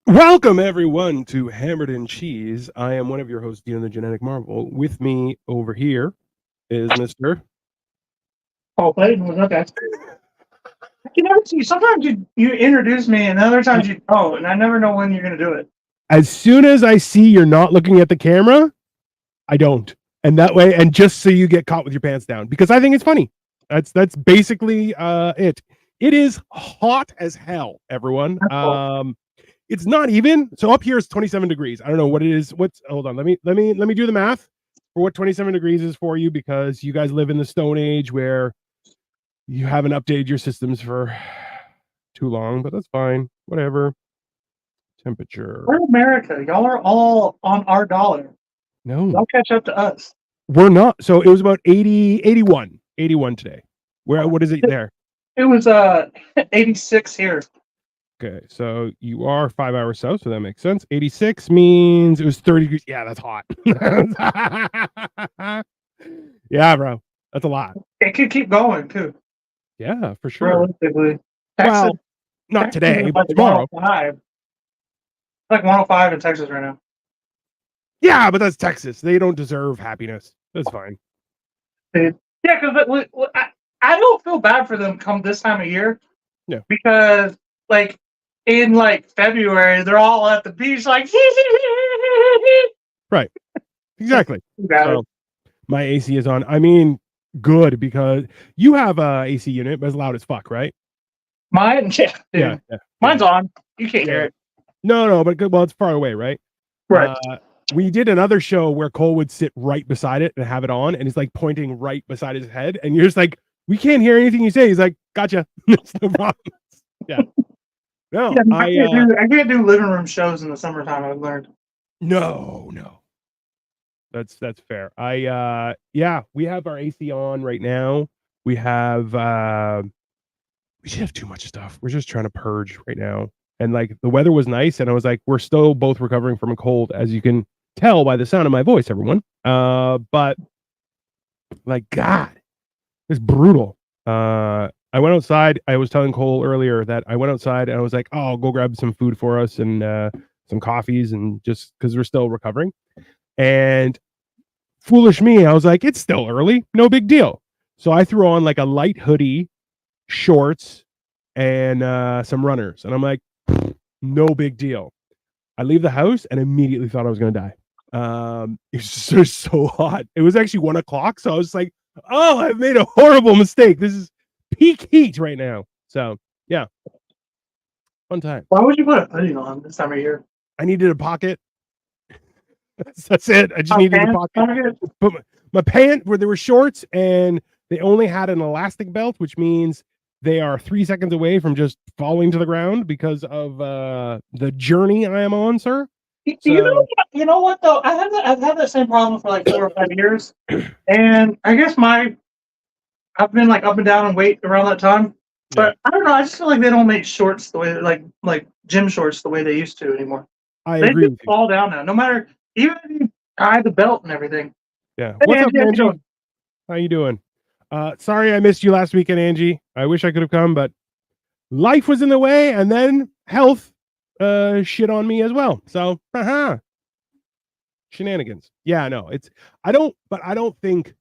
Welcome everyone to Hammered and Cheese. I am one of your hosts, Dean the Genetic Marvel. With me over here is Mr. Oh, Clayton was okay. You never see. Sometimes you introduce me, and other times you don't, and I never know when you're gonna do it. As soon as I see you're not looking at the camera, I don't. And that way, and just so you get caught with your pants down, because I think it's funny. That's basically it. It is hot as hell, everyone. It's not even. So up here it's 27 degrees. I don't know what it is. Hold on. Let me do the math for what 27 degrees is for you, because you guys live in the Stone Age where you haven't updated your systems for too long, but that's fine. Whatever. Temperature. We're America. Y'all are all on our dollar. No, Y'all catch up to us. we're not. So it was about 81 today. What is it there? It was 86 here. Okay, so you are 5 hours south, so that makes sense. 86 means it was 30 degrees. Yeah, that's hot. Yeah, bro. That's a lot. It could keep going too. Yeah, for sure. Realistically, Well, not today, but tomorrow. 105. Like 105 in Texas right now. Yeah, but that's Texas. They don't deserve happiness. That's fine. Yeah, because I don't feel bad for them come this time of year. Yeah. Because like in like February, they're all at the beach like Right. Exactly. got So my AC is on. I mean, good, because you have a AC unit, but it's loud as fuck, right? Mine, yeah, dude. Yeah. Mine's on. You can't hear it. No, but good. Well, it's far away, right? Right. We did another show where Cole would sit right beside it and have it on, and he's like pointing right beside his head, and you're just like, we can't hear anything you say. He's like, gotcha. It's no problem. Yeah. No, Yeah, I can't do living room shows in the summertime, I've learned. No. That's fair. Yeah, we have our AC on right now. We have we should have too much stuff. We're just trying to purge right now. And like the weather was nice, and I was like, we're still both recovering from a cold, as you can tell by the sound of my voice, everyone. But like, God, it's brutal. I went outside. I was telling Cole earlier that I went outside and I was like, oh, I'll go grab some food for us and some coffees, and just because we're still recovering. And foolish me, I was like, it's still early, no big deal. So I threw on like a light hoodie, shorts, and some runners, and I'm like, no big deal. I leave the house and immediately thought I was gonna die. It's just so hot. It was actually 1 o'clock, so I was like, oh, I've made a horrible mistake. This is peak heat right now. So yeah, fun time. Why would you put a hoodie on this time of year? I needed a pocket. That's it. I just needed a pocket. Put my pant where there were shorts, and they only had an elastic belt, which means they are 3 seconds away from just falling to the ground because of the journey I am on, sir. So, you know what though? I've had that same problem for like 4 or 5 years, and I guess I've been like up and down in weight around that time. But I don't know. I just feel like they don't make shorts the way like gym shorts the way they used to anymore. I They agree just fall down now. No matter, even if you tie the belt and everything. Yeah. Hey, What's up, Angie, how you Angie? doing? How you doing? Sorry I missed you last weekend, Angie. I wish I could have come, but life was in the way, and then health shit on me as well. So, shenanigans. Yeah, no, I don't think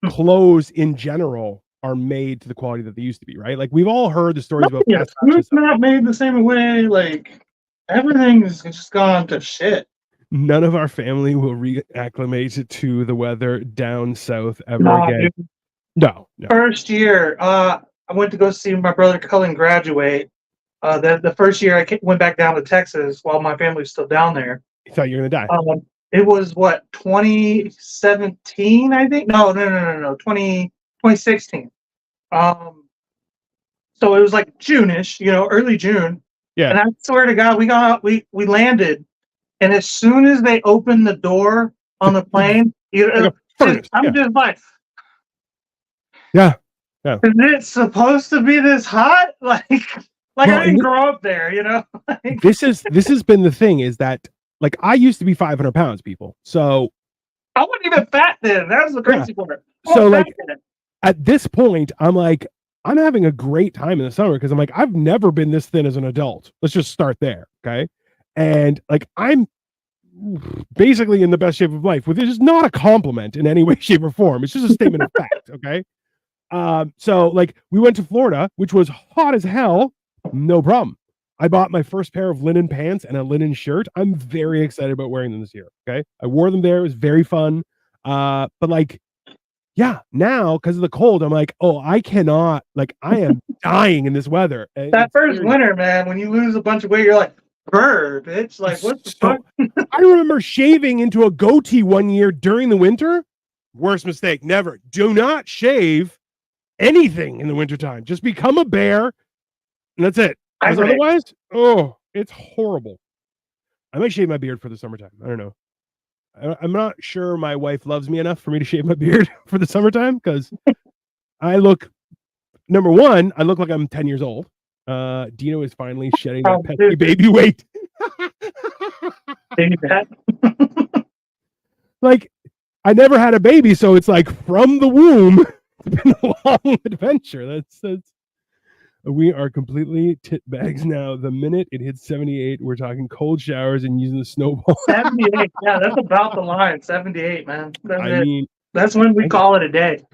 clothes in general are made to the quality that they used to be, right? Like, we've all heard the stories about fast fashion Food's stuff. not made the same way. Like everything's just gone to shit. None of our family will reacclimate to the weather down south ever again. Dude. No. First year, I went to go see my brother Cullen graduate. The first year I went back down to Texas while my family was still down there. You thought you were gonna die. It was what, 2017, I think. No, 2016. So it was like June-ish, early June. Yeah. And I swear to God, we landed, and as soon as they opened the door on the plane, I'm just like, yeah. Is it supposed to be this hot? Like I didn't grow up there, Like, this has been the thing, is that like I used to be 500 pounds, people. So I wasn't even fat then. That was the crazy part. So like at this point, I'm like, I'm having a great time in the summer because I'm like, I've never been this thin as an adult. Let's just start there. Okay. And like, I'm basically in the best shape of life, which is not a compliment in any way, shape, or form. It's just a statement of fact. Okay. So like we went to Florida, which was hot as hell. No problem. I bought my first pair of linen pants and a linen shirt. I'm very excited about wearing them this year. Okay. I wore them there. It was very fun. But like, yeah, now because of the cold, I'm like, oh, I cannot, like, I am dying in this weather. That It's first very, winter, man, when you lose a bunch of weight, you're like, bird. It's like, what the fuck? I remember shaving into a goatee one year during the winter. Worst mistake, never. Do not shave anything in the wintertime. Just become a bear, and that's it. Because otherwise, oh, it's horrible. I might shave my beard for the summertime. I don't know. I'm not sure my wife loves me enough for me to shave my beard for the summertime because I look, number one, I look like I'm 10 years old. Dino is finally shedding that pesky baby weight. Baby fat. Like, I never had a baby, so it's like from the womb. It's been a long adventure. That's we are completely tit bags now. The minute it hits 78, we're talking cold showers and using the snowball. 78. Yeah, that's about the line. 78, man. That's when we call it a day.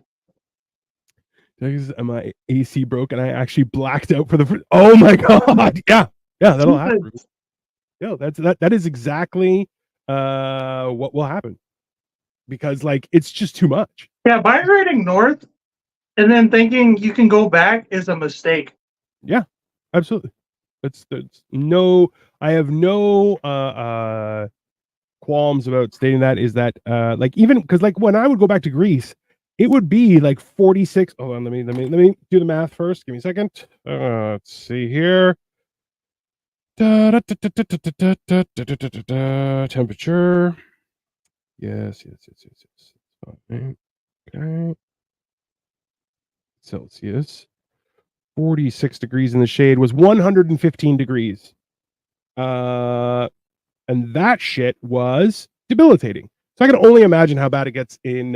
My AC broke and I actually blacked out for the. Oh my god! Yeah, that'll happen. Yeah, that is exactly what will happen because like it's just too much. Yeah, migrating north and then thinking you can go back is a mistake. Yeah, absolutely. That's no. I have no qualms about stating that. Is that like even because like when I would go back to Greece, it would be like 46. Hold on, let me do the math first. Give me a second. Let's see here. Temperature. Yes. Okay. Celsius. 46 degrees in the shade was 115 degrees. And that shit was debilitating. So I can only imagine how bad it gets in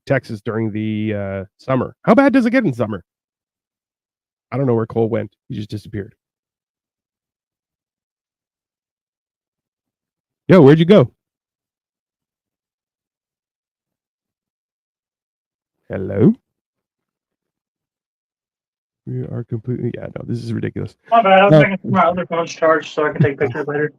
Texas during the summer. How bad does it get in summer? I don't know where Cole went. He just disappeared. Yo, where'd you go? Hello? We are completely... Yeah, no, this is ridiculous. My bad. I was thinking my other phone's charged so I can take pictures later.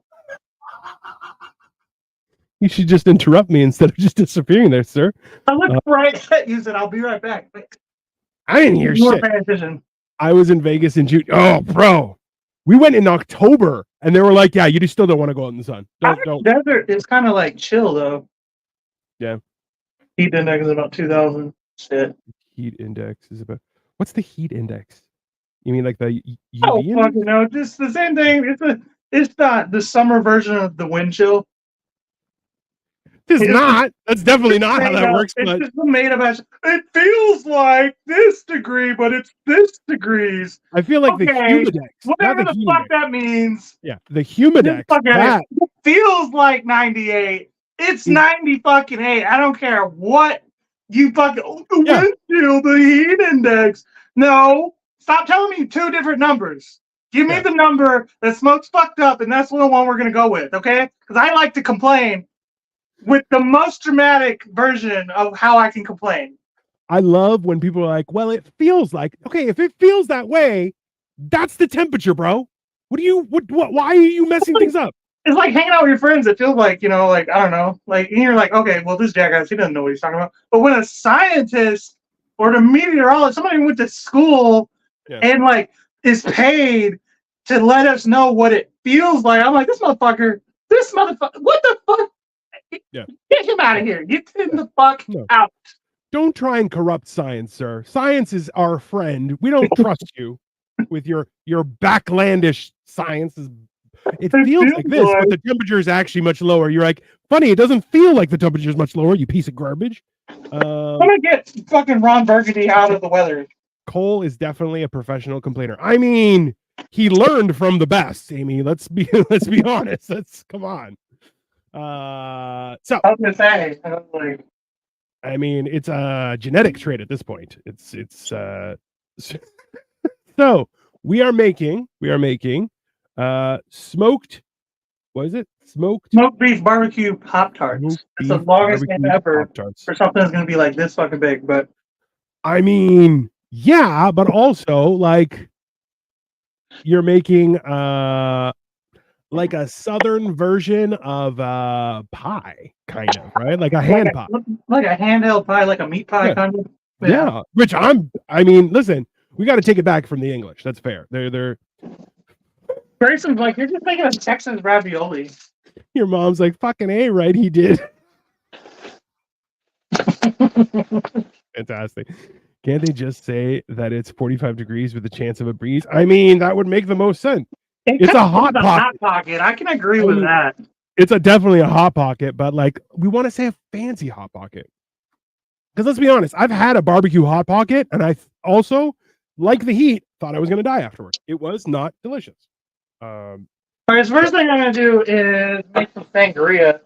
You should just interrupt me instead of just disappearing there, sir. I looked right at you, said I'll be right back. I didn't hear shit. I was in Vegas in June. Oh, bro. We went in October, and they were like, yeah, you still don't want to go out in the sun. Don't. Desert is kind of like chill, though. Yeah. Heat index is about 2,000. Shit. Heat index is about... What's the heat index? You mean like the UV oh, fucking no. Just the same thing. It's not the summer version of the wind chill. It's not. That's definitely not how that works. It's just made of it feels like this degree, but it's this degrees. I feel like the humidex. Whatever the fuck that means. Yeah, the humidex. It feels like 98. It's 90 fucking 8. I don't care what you fucking wind chill, the heat index. No, stop telling me two different numbers. Give me the number that smokes fucked up, and that's the one we're gonna go with, okay? Because I like to complain with the most dramatic version of how I can complain. I love when people are like, well, it feels like, okay, if it feels that way, that's the temperature, bro. Why are you messing things up? It's like hanging out with your friends. It feels like, like, I don't know, like, and you're like, okay, well, this jackass, he doesn't know what he's talking about. But when a scientist or a meteorologist, somebody who went to school and like is paid to let us know what it feels like, I'm like, this motherfucker, what the fuck? Yeah. Get him out of here. Get him the fuck out. Don't try and corrupt science, sir. Science is our friend. We don't trust you with your backlandish science. It feels like this, but the temperature is actually much lower. You're like, funny, it doesn't feel like the temperature is much lower, you piece of garbage. I'm gonna get fucking Ron Burgundy out of the weather. Cole is definitely a professional complainer. I mean, he learned from the best, Amy. Let's be honest. Come on. So I was gonna say, I mean, it's a genetic trait at this point. It's So we are making smoked. What is it? Smoked beef barbecue Pop-Tarts. It's the beef longest name barbecue ever Pop-Tarts. for something that's going to be like this fucking big. But I mean, yeah, but also like you're making like a southern version of pie, kind of, right? Like a hand pie. like a handheld pie, like a meat pie Yeah. kind of. Yeah. Which I mean, listen, we got to take it back from the English. That's fair. They're Grayson's like, you're just making a Texas ravioli. Your mom's like, fucking A, right? He did. Fantastic. Can't they just say that it's 45 degrees with a chance of a breeze? I mean, that would make the most sense. It's a hot pocket. I can agree with that. It's definitely a hot pocket, but like we want to say a fancy hot pocket. Because let's be honest, I've had a barbecue hot pocket, and I also, like the heat, thought I was going to die afterwards. It was not delicious. All right, so first thing I'm going to do is make some sangria.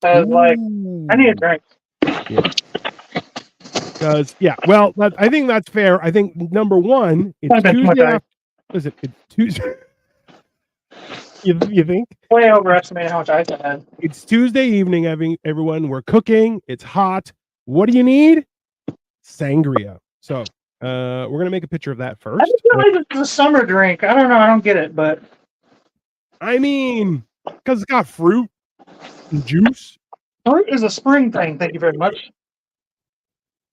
Because, like, I need a drink. Because, well, I think that's fair. I think, number one, it's Tuesday. Listen, it's Tuesday. You think? Way overestimated how much ice I had. It's Tuesday evening, everyone. We're cooking. It's hot. What do you need? Sangria. So we're going to make a picture of that first. I just feel like it's a summer drink. I don't know. I don't get it, but... I mean, because it's got fruit and juice. Fruit is a spring thing. Thank you very much.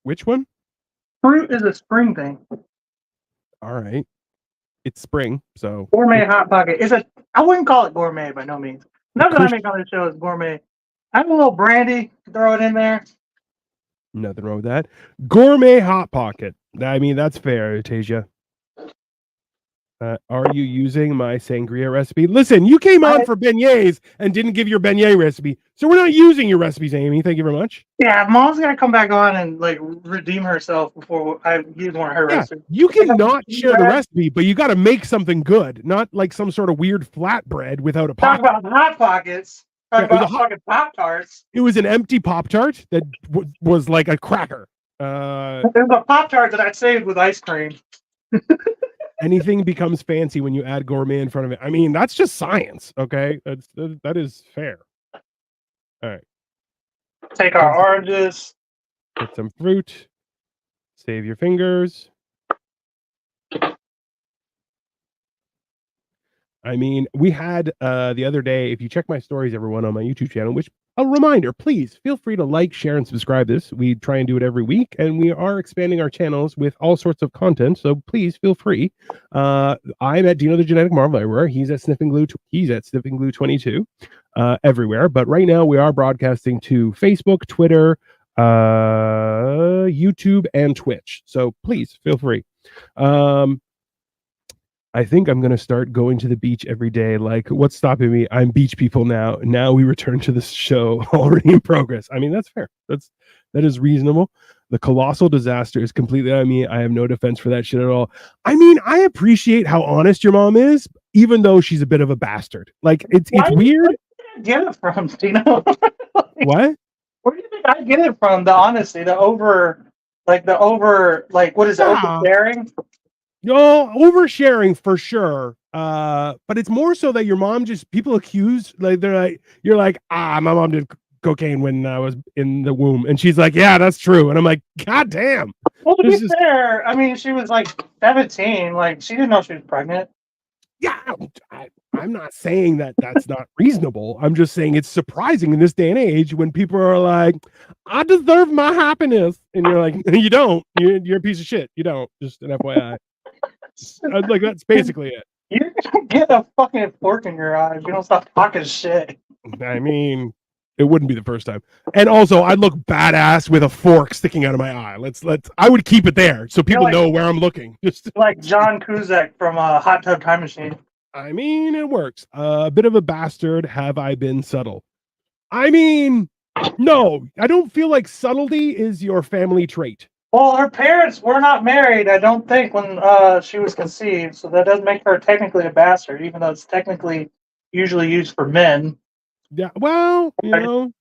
Which one? Fruit is a spring thing. All right. It's spring, so... Gourmet hot pocket. I wouldn't call it gourmet by no means. Nothing I make on this show is gourmet. I have a little brandy. Throw it in there. Nothing wrong with that. Gourmet hot pocket. I mean, that's fair, Tasia. Are you using my sangria recipe? Listen, you came on for beignets and didn't give your beignet recipe, so we're not using your recipes, Amy. Thank you very much. Yeah, Mom's gonna come back on and like redeem herself before I use one of her recipes. You cannot share the recipe, but you got to make something good, not like some sort of weird flatbread without a pocket. Talk about hot pockets. Talk about fucking Pop-Tarts. It was an empty Pop-Tart that was like a cracker. There's a Pop-Tart that I saved with ice cream. Anything becomes fancy when you add gourmet in front of it. I mean, that's just science, okay? That is fair. All right. Take our oranges. Get some fruit. Save your fingers. I mean, we had the other day, if you check my stories, everyone, on my YouTube channel, which a reminder, please feel free to like, share, and subscribe this. We try and do it every week, and we are expanding our channels with all sorts of content, so please feel free. I'm at Dino the Genetic Marvel everywhere. He's at Sniffing Glue 22 everywhere, but right now we are broadcasting to Facebook, Twitter, YouTube, and Twitch, so please feel free. I think I'm going to start going to the beach every day. Like, what's stopping me? I'm beach people now. Now we return to this show already in progress. I mean, that's fair. That is reasonable. The colossal disaster is completely on me. I have no defense for that shit at all. I mean, I appreciate how honest your mom is, even though she's a bit of a bastard. Like, it's weird. Where do you get it from, Tino? What? Where do you think I get it from? The honesty, what is it, oversharing? No, oversharing for sure. But it's more so that your mom people accuse, like, they're like, you're like, my mom did cocaine when I was in the womb, and she's like, yeah, that's true, and I'm like, god damn. Well, to be fair, I mean, she was like 17, like she didn't know she was pregnant. Yeah, I'm not saying that that's not reasonable. I'm just saying it's surprising in this day and age when people are like, I deserve my happiness, and you're like, you don't. You're a piece of shit. You don't. Just an FYI. Like, that's basically it. You're gonna get a fucking fork in your eye if you don't stop talking shit. I mean, it wouldn't be the first time. And also, I'd look badass with a fork sticking out of my eye. I would keep it there so people know where I'm looking. Just like John Cusack from Hot Tub Time Machine. I mean, it works. A bit of a bastard. Have I been subtle? I mean, no, I don't feel like subtlety is your family trait. Well, her parents were not married, I don't think, when she was conceived, so that does make her technically a bastard, even though it's technically usually used for men. Yeah, well, you know,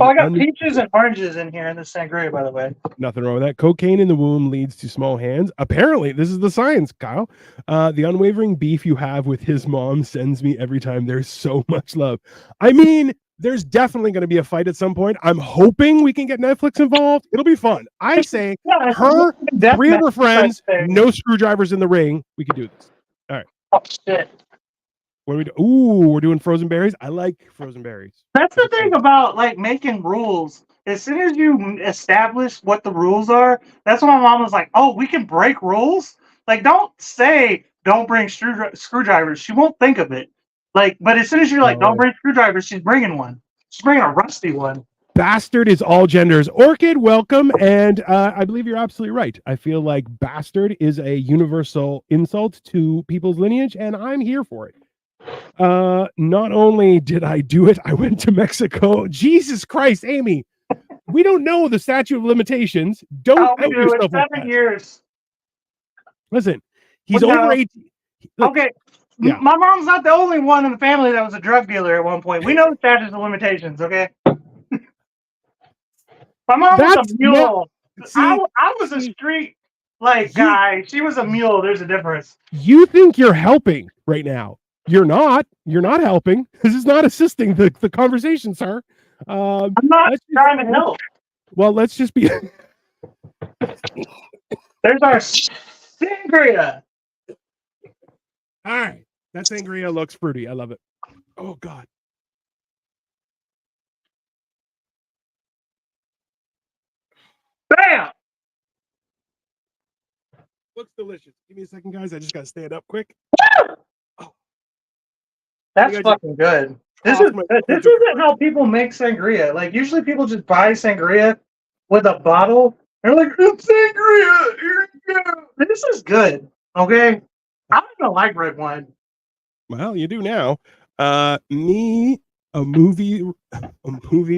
Oh, I got peaches and oranges in here in the sangria, by the way. Nothing wrong with that. Cocaine in the womb leads to small hands. Apparently, this is the science, Kyle. The unwavering beef you have with his mom sends me every time. There's so much love. I mean, there's definitely going to be a fight at some point. I'm hoping we can get Netflix involved. It'll be fun. I say her, three of her friends, no screwdrivers in the ring. We could do this. All right. Oh, shit. What do we do? Ooh, we're doing frozen berries. I like frozen berries. That's the thing about like making rules. As soon as you establish what the rules are, that's when my mom was like, "Oh, we can break rules." Like, don't say don't bring screwdrivers. She won't think of it. Like, but as soon as you're like, "Don't bring screwdrivers," she's bringing one. She's bringing a rusty one. Bastard is all genders. Orchid, welcome. And I believe you're absolutely right. I feel like bastard is a universal insult to people's lineage, and I'm here for it. Not only did I do it, I went to Mexico. Jesus Christ, Amy. We don't know the statute of limitations. Don't out yourself it's 7 years. Listen, he's over 18. Okay. Yeah. My mom's not the only one in the family that was a drug dealer at one point. We know the statute of limitations, okay? My mom was a mule. I was a street guy. She was a mule. There's a difference. You think you're helping right now. You're not. You're not helping. This is not assisting the conversation, sir. I'm not trying to help. Well, let's just be. There's our sangria. All right. That sangria looks fruity. I love it. Oh, God. Bam! Looks delicious. Give me a second, guys. I just got to stand up quick. Oh. That's fucking good. This isn't how people make sangria. Like, usually people just buy sangria with a bottle. They're like, it's sangria. Here you go. This is good. Okay? I don't even like red wine. Well, you do now. Me, a movie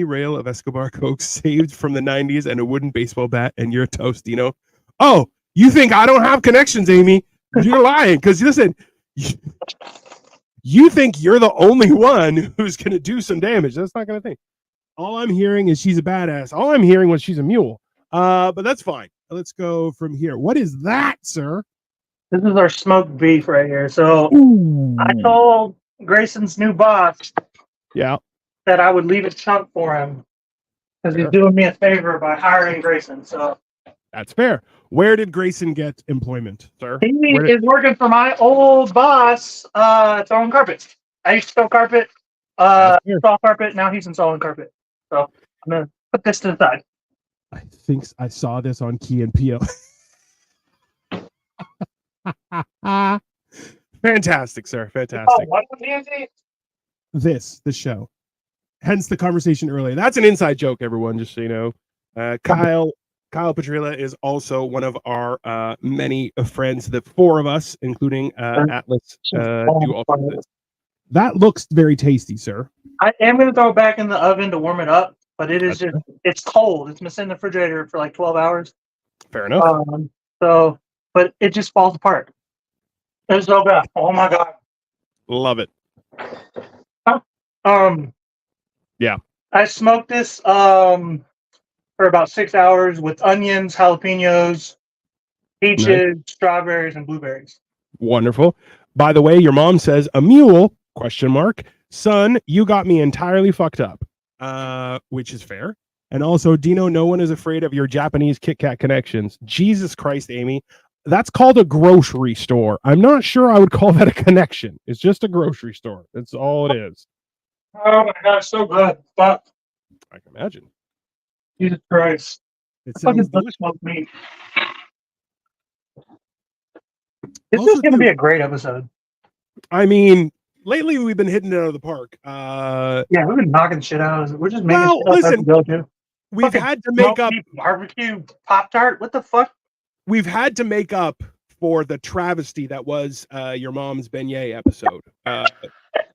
rail of Escobar Coke saved from the 90s and a wooden baseball bat, and you're a Tostino. Oh, you think I don't have connections, Amy? You're lying. Because listen, you think you're the only one who's going to do some damage. That's not going to think. All I'm hearing is she's a badass. All I'm hearing was she's a mule. But that's fine. Let's go from here. What is that, sir? This is our smoked beef right here. So I told Grayson's new boss that I would leave a chunk for him because he's doing me a favor by hiring Grayson. So that's fair. Where did Grayson get employment, sir? He is working for my old boss, throwing carpet. I used to throw carpet, install carpet. Now he's installing carpet. So I'm going to put this to the side. I think I saw this on Key and Peele. Fantastic, sir. Fantastic. Oh, what was the show. Hence the conversation earlier. That's an inside joke, everyone, just so you know. Kyle Petrilla is also one of our many friends, the four of us, including Atlas. That looks very tasty, sir. I am going to throw it back in the oven to warm it up, but it is it's cold. It's been sitting in the refrigerator for like 12 hours. Fair enough. But it just falls apart. It's so good. Oh my God. Love it. Yeah. I smoked this for about 6 hours with onions, jalapenos, peaches, strawberries, and blueberries. Wonderful. By the way, your mom says a mule ? Son, you got me entirely fucked up. Which is fair. And also, Dino, no one is afraid of your Japanese Kit Kat connections. Jesus Christ, Amy. That's called a grocery store. I'm not sure I would call that a connection. It's just a grocery store. That's all it is. Oh my God, so good. Fuck. I can imagine. Jesus Christ. It sounds delicious. Meat. This is going to be a great episode. I mean, lately we've been hitting it out of the park. Yeah, we've been knocking shit out. We're just making we've had to make up barbecue Pop-Tart. What the fuck? We've had to make up for the travesty that was your mom's beignet episode.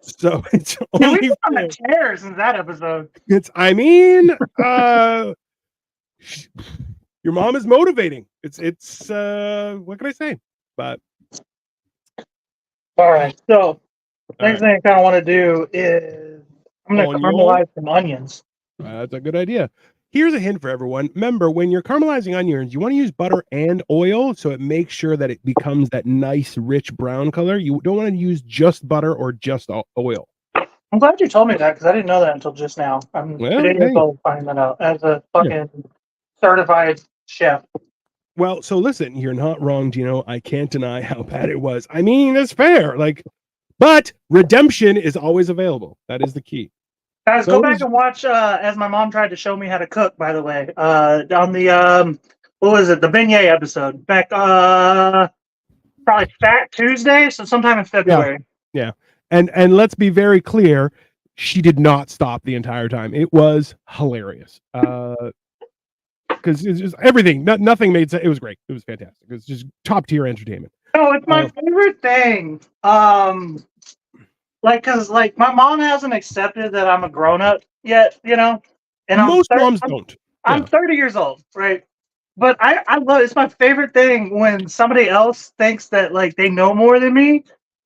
So it's only we've been on the tears since that episode. Your mom is motivating. It's what can I say? But all right. So next thing I kind of want to do is I'm going to caramelize some onions. That's a good idea. Here's a hint for everyone. Remember, when you're caramelizing onions, you want to use butter and oil so it makes sure that it becomes that nice, rich brown color. You don't want to use just butter or just oil. I'm glad you told me that because I didn't know that until just now. I'm Well, 2 days hey. old finding that out as a fucking certified chef. Well, so listen, you're not wrong, Gino. I can't deny how bad it was. I mean, it's fair. But redemption is always available. That is the key. Guys, So go back and watch as my mom tried to show me how to cook, by the way. On the what was it? The beignet episode. Back probably Fat Tuesday, so sometime in February. Yeah. And let's be very clear, she did not stop the entire time. It was hilarious. Because it's just everything, nothing made sense. It was great. It was fantastic. It's just top tier entertainment. Oh, it's my favorite thing. Cause my mom hasn't accepted that I'm a grown up yet, and most moms don't. I'm 30 years old, right? But I love it's my favorite thing when somebody else thinks that they know more than me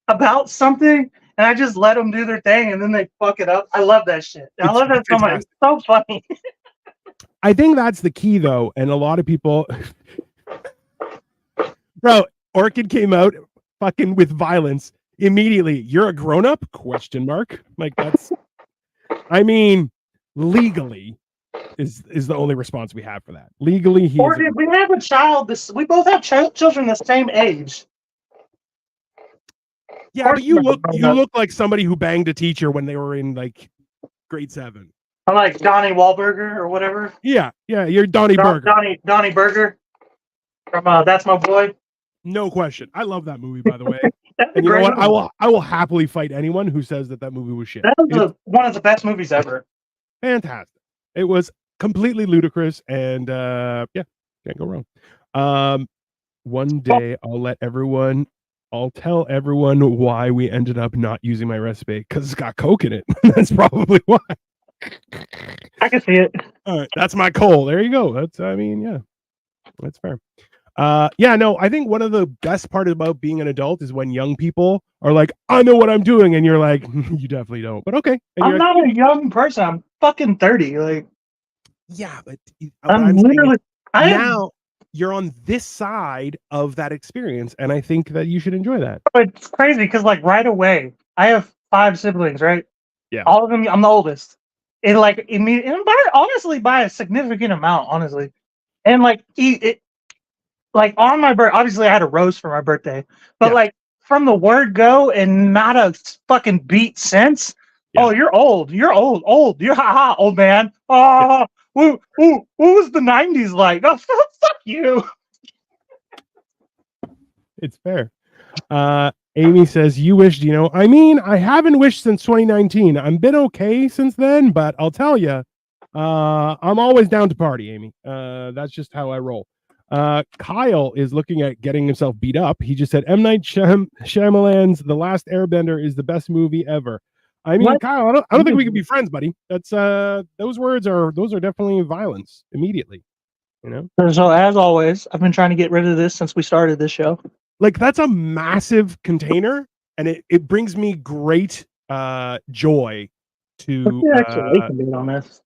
about something, and I just let them do their thing, and then they fuck it up. I love that shit. I love that so much. It's so funny. I think that's the key, though, and a lot of people. Bro, Orchid came out fucking with violence immediately. You're a grown up? ? That's. I mean, legally. Is the only response we have for that. Legally, we have a child. We both have children the same age. Yeah, but you look like somebody who banged a teacher when they were in grade 7. I'm like Donnie Wahlberger or whatever. Yeah, you're Donnie Burger. Donnie Burger from That's My Boy. No question. I love that movie, by the way. And you know what? I will happily fight anyone who says that movie was shit. That was one of the best movies ever. Fantastic. It was completely ludicrous, and can't go wrong. One day I'll tell everyone why we ended up not using my recipe, because it's got Coke in it. That's probably why. I can see it. All right, that's my coal. There you go. That's fair. I think one of the best part about being an adult is when young people are like, I know what I'm doing, and you're like, you definitely don't. But okay. And I'm not a young person. I'm fucking 30. Yeah, but I'm literally now you're on this side of that experience, and I think that you should enjoy that. It's crazy because right away, I have 5 siblings, right? Yeah. All of them, I'm the oldest. And honestly, by a significant amount, honestly. And on my birthday, obviously I had a rose for my birthday, but from the word go and not a fucking beat since. Yeah. Oh, you're old. You're old. You're old man. Oh, what was the 90s like? Oh, fuck you. It's fair. Amy says, you wished, I mean, I haven't wished since 2019. I've been okay since then, but I'll tell you, I'm always down to party, Amy. That's just how I roll. Kyle is looking at getting himself beat up. He just said, M. Night Shyamalan's The Last Airbender is the best movie ever. I mean, what? Kyle, I don't think we can be friends, buddy. That's those words are definitely violence immediately. So as always, I've been trying to get rid of this since we started this show. That's a massive container, and it brings me great joy to on this.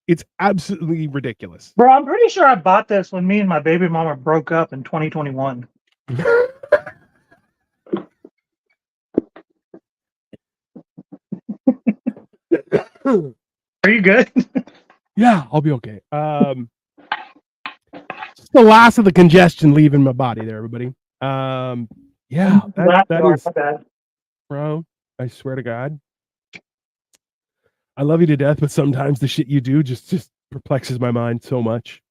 It's absolutely ridiculous. Bro, I'm pretty sure I bought this when me and my baby mama broke up in 2021. Are you good? Yeah, I'll be okay. It's the last of the congestion leaving my body there, everybody. That is, bro, I swear to God. I love you to death, but sometimes the shit you do just perplexes my mind so much.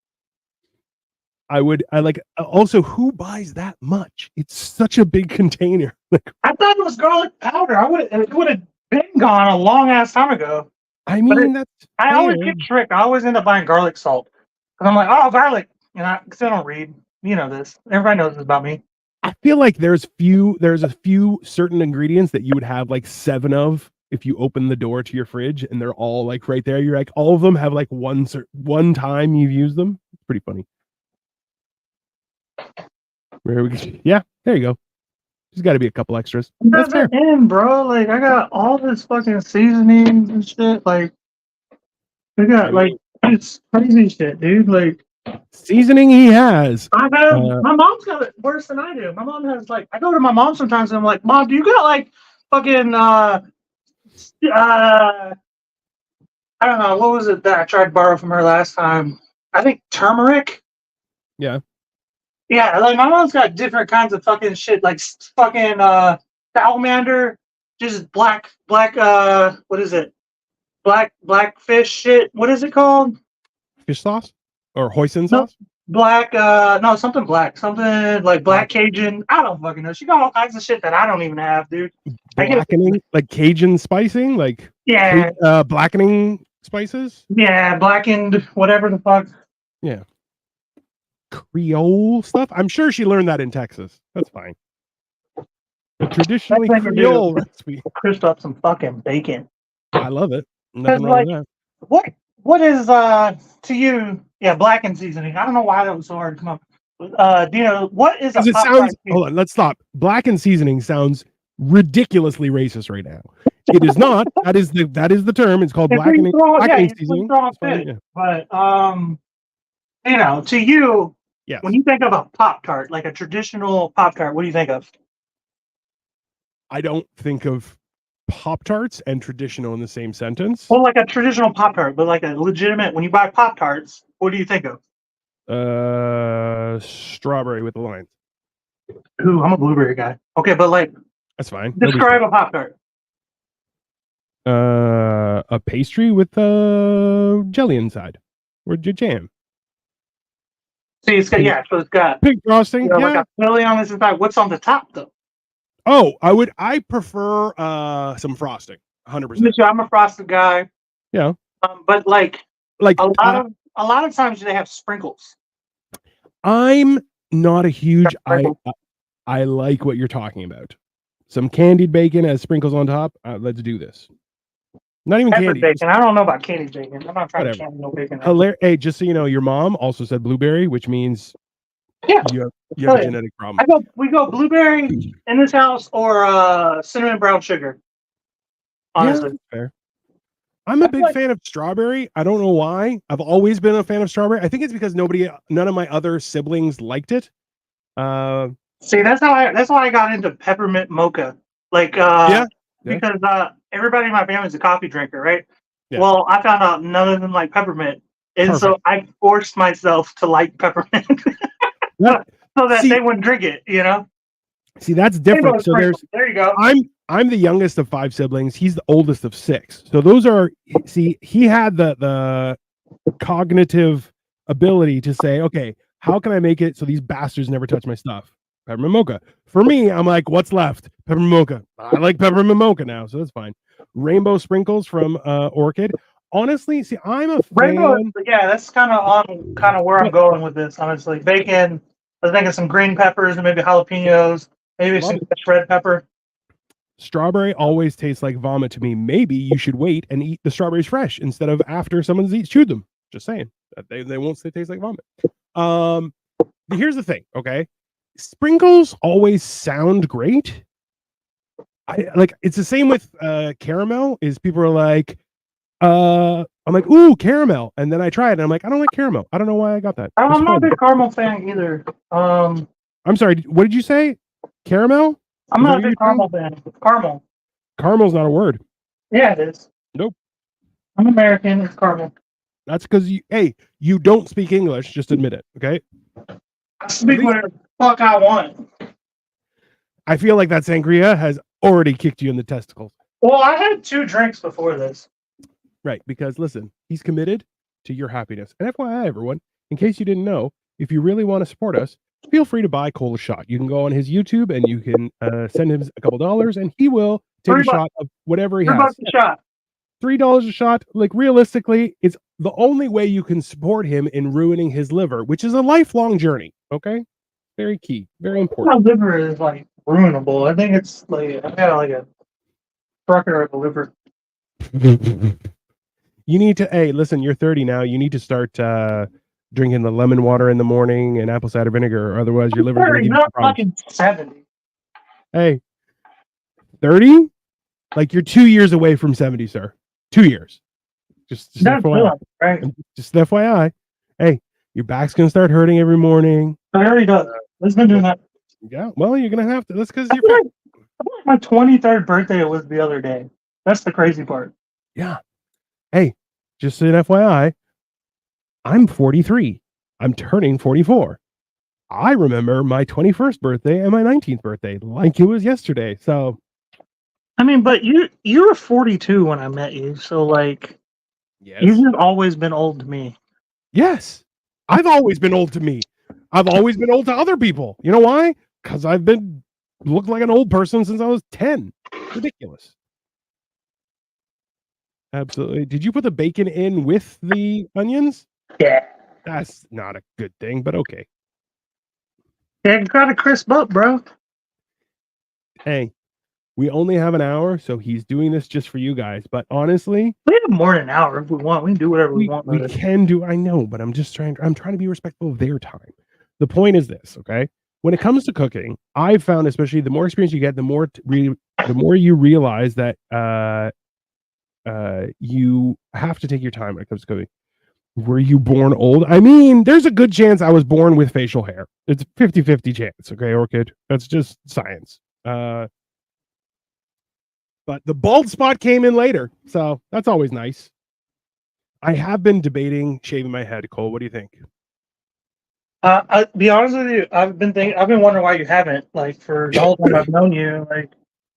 Also, who buys that much? It's such a big container. I thought it was garlic powder. It would have been gone a long ass time ago. I mean, I always get tricked. I always end up buying garlic salt. Because I'm like, oh, garlic. Because I don't read. You know this. Everybody knows this about me. I feel like there's a few certain ingredients that you would have 7 of if you open the door to your fridge, and they're all right there. You're all of them have one time you've used them. It's pretty funny. Yeah, there you go. There's got to be a couple extras. That's fair. Bro. I got all this fucking seasonings and shit. We got it's crazy shit, dude. Like seasoning he has. I have my mom's got it worse than I do. My mom has I go to my mom sometimes and I'm like, Mom, do you got fucking I don't know, what was it that I tried to borrow from her last time? I think turmeric. Yeah. Yeah, my mom's got different kinds of fucking shit, fucking salamander, just black what is it? Black fish shit. What is it called? Fish sauce or hoisin No, sauce? black no, something black. Something like black Cajun. I don't fucking know. She got all kinds of shit that I don't even have, dude. Blackening, like Cajun spicing, yeah, blackening spices. yeah, blackened whatever the fuck. Yeah. Creole stuff. I'm sure she learned that in Texas. That's fine. A traditionally Creole recipe. Crisp up some fucking bacon. I love it. Nothing wrong with that. What is to you? Yeah, blackened seasoning. I don't know why that was so hard to come up. Do you know what is a it sounds? Hold on, let's stop. Blackened seasoning sounds ridiculously racist right now. It is not. That is the term. It's called blackening seasoning. But you know, to you, yes. When you think of a Pop-Tart, like a traditional Pop-Tart, what do you think of? I don't think of Pop-Tarts and traditional in the same sentence. Well, like a traditional Pop-Tart, but like a legitimate. When you buy Pop-Tarts, what do you think of? Strawberry with the lines. Ooh, I'm a blueberry guy. Okay, but that's fine. Describe a Pop-Tart. A pastry with jelly inside, or jam. See, it's got so it's got pig frosting. like a filling on this inside. What's on the top though? Oh, I prefer some frosting. 100%. I'm a frosted guy. Yeah. But a lot of times they have sprinkles. I'm not a huge. I like what you're talking about. Some candied bacon as sprinkles on top. Let's do this. Not even candied bacon. I don't know about candied bacon. I'm not trying to candy no bacon. Hey, just so you know, your mom also said blueberry, which means you have a genetic problem. We go blueberry in this house or cinnamon brown sugar. Honestly, fair. I'm a big fan of strawberry. I don't know why. I've always been a fan of strawberry. I think it's because none of my other siblings liked it. See, that's why I got into peppermint mocha. Because everybody in my family is a coffee drinker, right? Yeah. Well, I found out none of them like peppermint, and so I forced myself to like peppermint, so that they wouldn't drink it. You know. See, that's different. So there you go. I'm the youngest of 5 siblings. He's the oldest of 6. So those are he had the cognitive ability to say, okay, how can I make it so these bastards never touch my stuff? Peppermint mocha. For me, I'm like, what's left? Peppermint mocha. I like peppermint mocha now, so that's fine. Rainbow sprinkles from Orchid. Honestly, see, I'm a fan. Rainbow, that's kind of where I'm going with this. Honestly, bacon. I was thinking some green peppers and maybe jalapenos, maybe some red pepper. Strawberry always tastes like vomit to me. Maybe you should wait and eat the strawberries fresh instead of after someone's chewed them. Just saying. They won't taste like vomit. Here's the thing, okay? Sprinkles always sound great. It's the same with caramel. Is people are like, I'm like, ooh, caramel, and then I try it, and I'm like, I don't like caramel. I don't know why I got that. I'm not a big caramel fan either. I'm sorry. What did you say? Caramel? I'm not a big caramel fan. Caramel. Camel's not a word. Yeah, it is. Nope. I'm American. It's caramel. That's because you don't speak English. Just admit it, okay? I speak whatever the fuck I want. I feel like that sangria has already kicked you in the testicles. Well, I had 2 drinks before this. Right, because listen, he's committed to your happiness. And FYI, everyone, in case you didn't know, if you really want to support us, feel free to buy Cole a shot. You can go on his YouTube and you can send him a couple dollars, and he will take a shot of whatever he has. $3 a shot. $3 a shot. Like, realistically, it's the only way you can support him in ruining his liver, which is a lifelong journey. Okay, very key, very important. My liver is ruinable. I think it's I got a trucker of a liver. You need to. Hey, listen, you're 30 now. You need to start drinking the lemon water in the morning and apple cider vinegar, or otherwise your liver is going to give you problems. Fucking 70. Hey, 30? Like, you're 2 years away from 70, sir. 2 years. Just That's FYI. good, right? Just FYI. Hey, your back's gonna start hurting every morning. It already does. It's been doing that. Yeah. Well, you're gonna have to. That's because I you're feel fat. like my 23rd birthday was the other day. That's the crazy part. Yeah. Hey, just an FYI. I'm 43. I'm turning 44. I remember my 21st birthday and my 19th birthday like it was yesterday. So, I mean, but you were 42 when I met you, so like yes. you've just always been old to me. Yes. I've always been old to me. I've always been old to other people. You know why? Because I've been looked like an old person since I was 10. Ridiculous. Absolutely. Did you put the bacon in with the onions? Yeah. That's not a good thing, but okay. Yeah, you gotta crisp up, bro. Hey, we only have an hour, so he's doing this just for you guys. But honestly, We have more than an hour if we want. We can do whatever we want. we can do. I know, but I'm trying to be respectful of their time. The point is this, okay? When it comes to cooking, I've found, especially the more experience you get, the more you realize that you have to take your time when it comes to cooking. Were you born old? I mean, there's a good chance I was born with facial hair. It's 50-50 chance, okay, Orchid? That's just science. But the bald spot came in later, so that's always nice. I have been debating shaving my head, Cole. What do you think? I'll be honest with you, I've been wondering why you haven't, like, for the whole time I've known you. Like,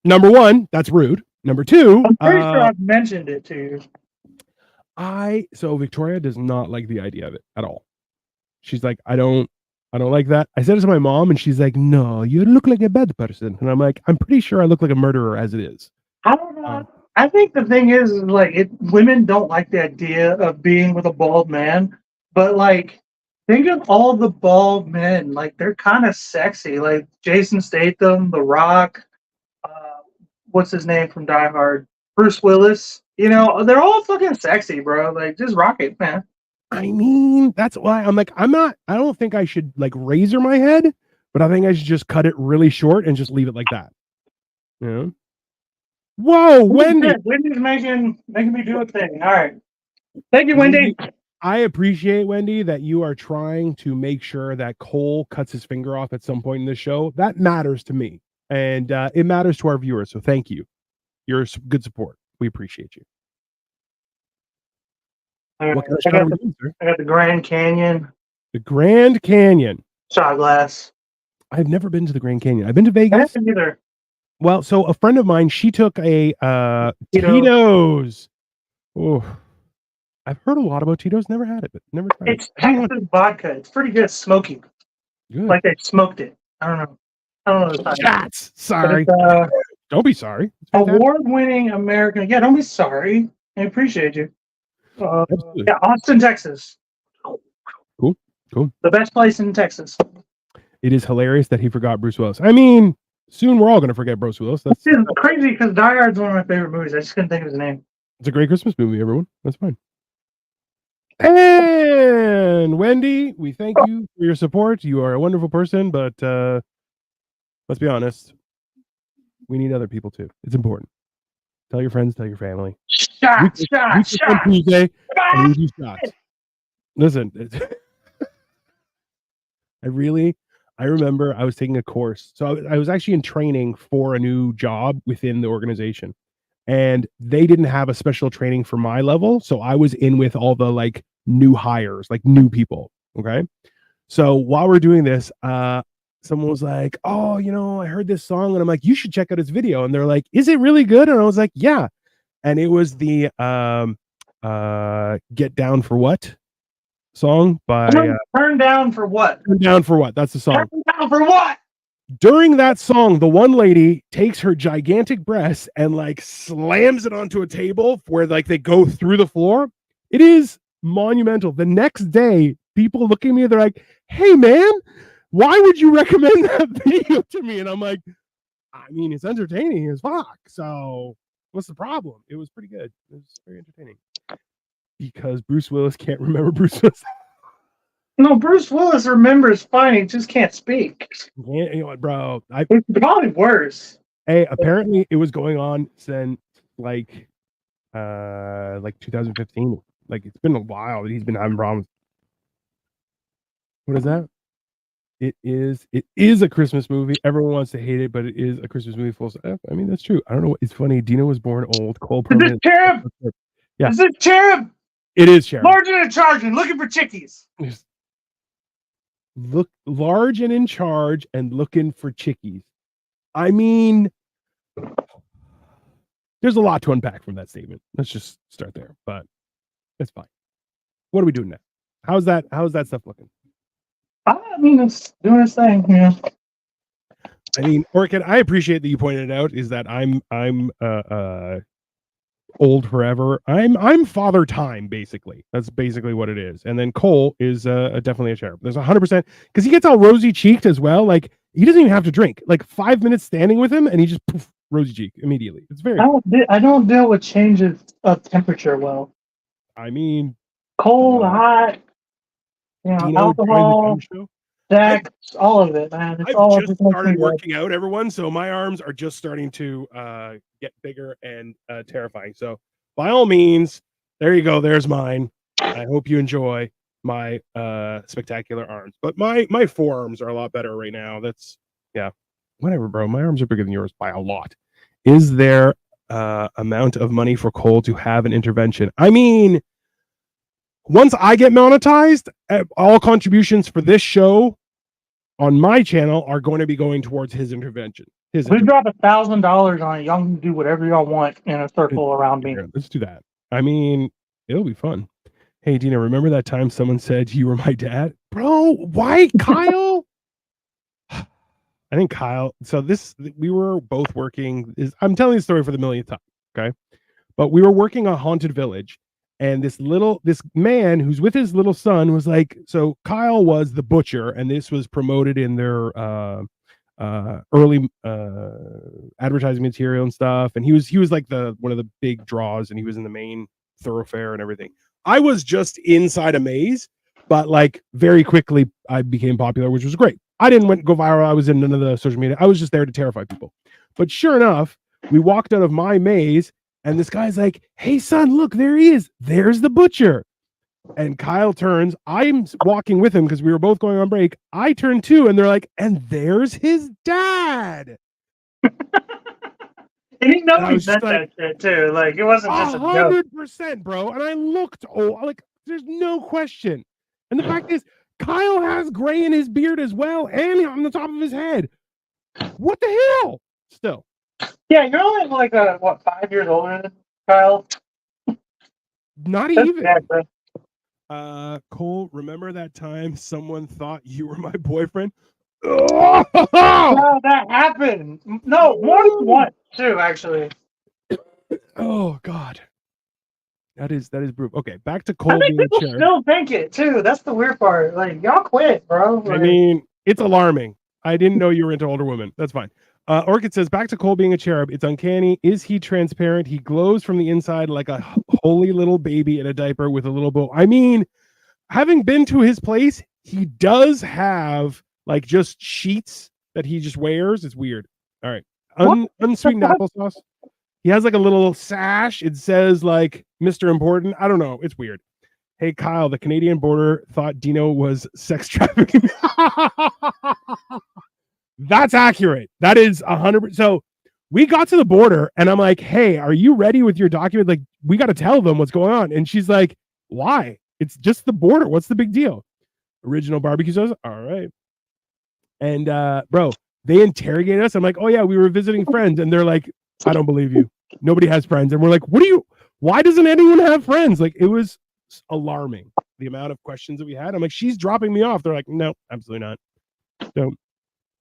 Number one, that's rude. Number two, I'm pretty sure I've mentioned it to you. So Victoria does not like the idea of it at all. She's like, I don't like that. I said it to my mom, and she's like, no, you look like a bad person. And I'm like, I'm pretty sure I look like a murderer as it is. I don't know. I think the thing is like, women don't like the idea of being with a bald man, but like, think of all the bald men. Like, they're kind of sexy. Like Jason Statham, The Rock, what's his name from Die Hard, Bruce Willis. You know, they're all fucking sexy, bro. Like, just rock it, man. I mean, that's why I'm like, I don't think I should like razor my head, but I think I should just cut it really short and just leave it like that. You know? Whoa, Wendy. Wendy's making me do a thing. All right. Thank you, Wendy. I appreciate, Wendy, that you are trying to make sure that Cole cuts his finger off at some point in the show. That matters to me. And it matters to our viewers. So thank you. You're good support. We appreciate you. What kind of I got the Grand Canyon. The Grand Canyon. Shot glass. I've never been to the Grand Canyon. I've been to Vegas. I haven't either. Well, so a friend of mine, she took a Tito's. Oh, I've heard a lot about Tito's. Never had it, but never tried it. It's Texas vodka. It's pretty good, smoky. Good. Like they smoked it. I don't know. The Shots. Sorry. Don't be sorry. Award-winning American. Yeah, don't be sorry. I appreciate you. Yeah, Austin, Texas. Cool. The best place in Texas. It is hilarious that he forgot Bruce Willis. I mean, soon we're all going to forget Bruce Willis. That's crazy because Die Hard's one of my favorite movies. I just couldn't think of his name. It's a great Christmas movie, everyone. That's fine. And Wendy, we thank you for your support. You are a wonderful person, but let's be honest. We need other people too. It's important. Tell your friends, tell your family. Shot. Tuesday, and we do shots. Listen, I remember I was taking a course. So I was actually in training for a new job within the organization. And they didn't have a special training for my level. So I was in with all the like new hires, like new people. Okay. So while we're doing this, someone was like, oh, I heard this song. And I'm like, you should check out his video. And they're like, is it really good? And I was like, yeah. And it was the Get Down for What song by Turn Down for What? Turn Down for What? That's the song. Turn Down for What? During that song, the one lady takes her gigantic breasts and like slams it onto a table where like they go through the floor. It is monumental. The next day, people look at me, they're like, hey man, why would you recommend that video to me? And I'm like, I mean, it's entertaining as fuck. So what's the problem? It was pretty good. It was very entertaining. Because Bruce Willis can't remember Bruce Willis. No, Bruce Willis remembers fine. He just can't speak. Yeah, you know what, bro? It's probably worse. Hey, apparently it was going on since like like 2015. Like it's been a while that he's been having problems. What is that? It is a Christmas movie. Everyone wants to hate it, but it is a Christmas movie full stop. I mean, that's true. I don't know. It's funny. Dino was born old. Cole Is this permanent. cherub? Yeah. Is this cherub? It is Sharon. Large and in charge and looking for chickies. Look large and in charge and looking for chickies. I mean, there's a lot to unpack from that statement. Let's just start there, but it's fine. What are we doing now? How's that stuff looking? I mean, it's doing its thing, yeah. I mean, Orchid, I appreciate that you pointed it out is that I'm old forever. I'm father time, basically. That's basically what it is. And then Cole is definitely a cherub. There's 100% because he gets all rosy cheeked as well. Like he doesn't even have to drink. Like 5 minutes standing with him, and he just poof, rosy cheek immediately. It's very. I don't deal with changes of temperature well. I mean, cold, hot, alcohol, sex, all of it, man. It's I've just started working out, everyone. So my arms are just starting to get bigger and terrifying. So by all means, there you go. There's mine. I hope you enjoy my spectacular arms. But my forearms are a lot better right now. That's whatever, bro. My arms are bigger than yours by a lot. Is there amount of money for Cole to have an intervention? I mean, once I get monetized, all contributions for this show on my channel are going to be going towards his intervention. We drop $1,000 on it. Y'all can do whatever y'all want in a circle around me. Let's do that. I mean, it'll be fun. Hey, Dina, remember that time someone said you were my dad? Bro, why, Kyle? I think Kyle. So we were both working. I'm telling the story for the millionth time, okay? But we were working on Haunted Village. And this man who's with his little son was like, so Kyle was the butcher, and this was promoted in their early advertising material and stuff. And he was like one of the big draws, and he was in the main thoroughfare and everything. I was just inside a maze, but like very quickly I became popular, which was great. I didn't go viral. I was in none of the social media. I was just there to terrify people. But sure enough, we walked out of my maze. And this guy's like, hey, son, look, there he is. There's the butcher. And Kyle turns. I'm walking with him because we were both going on break. I turn too, and they're like, and there's his dad. And he knows he said that shit too. Like, it wasn't just a joke. 100%, bro. And I looked, like, there's no question. And the fact is, Kyle has gray in his beard as well, and on the top of his head. What the hell? Still. Yeah, you're only like 5 years older than Kyle. Not even. Cole, remember that time someone thought you were my boyfriend? Oh, that happened. No, more than once too, actually. Oh God, that is brutal. Okay, back to Cole being people still think it too. That's the weird part. Like, y'all quit, bro. Like, I mean, it's alarming. I didn't know you were into older women. That's fine. Orchid says, back to Cole being a cherub. It's uncanny. Is he transparent? He glows from the inside like a holy little baby in a diaper with a little bow. I mean, having been to his place, he does have like just sheets that he just wears. It's weird. All right. Unsweetened applesauce. He has like a little sash. It says like Mr. Important. I don't know. It's weird. Hey, Kyle, the Canadian border thought Dino was sex trafficking. That's accurate. That is 100%. So we got to the border and I'm like, hey, are you ready with your document? Like, we got to tell them what's going on. And she's like, why? It's just the border. What's the big deal? Original barbecue sauce. All right. And bro, they interrogate us. I'm like, oh yeah, we were visiting friends. And they're like, I don't believe you. Nobody has friends. And we're like, why doesn't anyone have friends? Like, it was alarming the amount of questions that we had. I'm like, she's dropping me off. They're like, no, absolutely not. So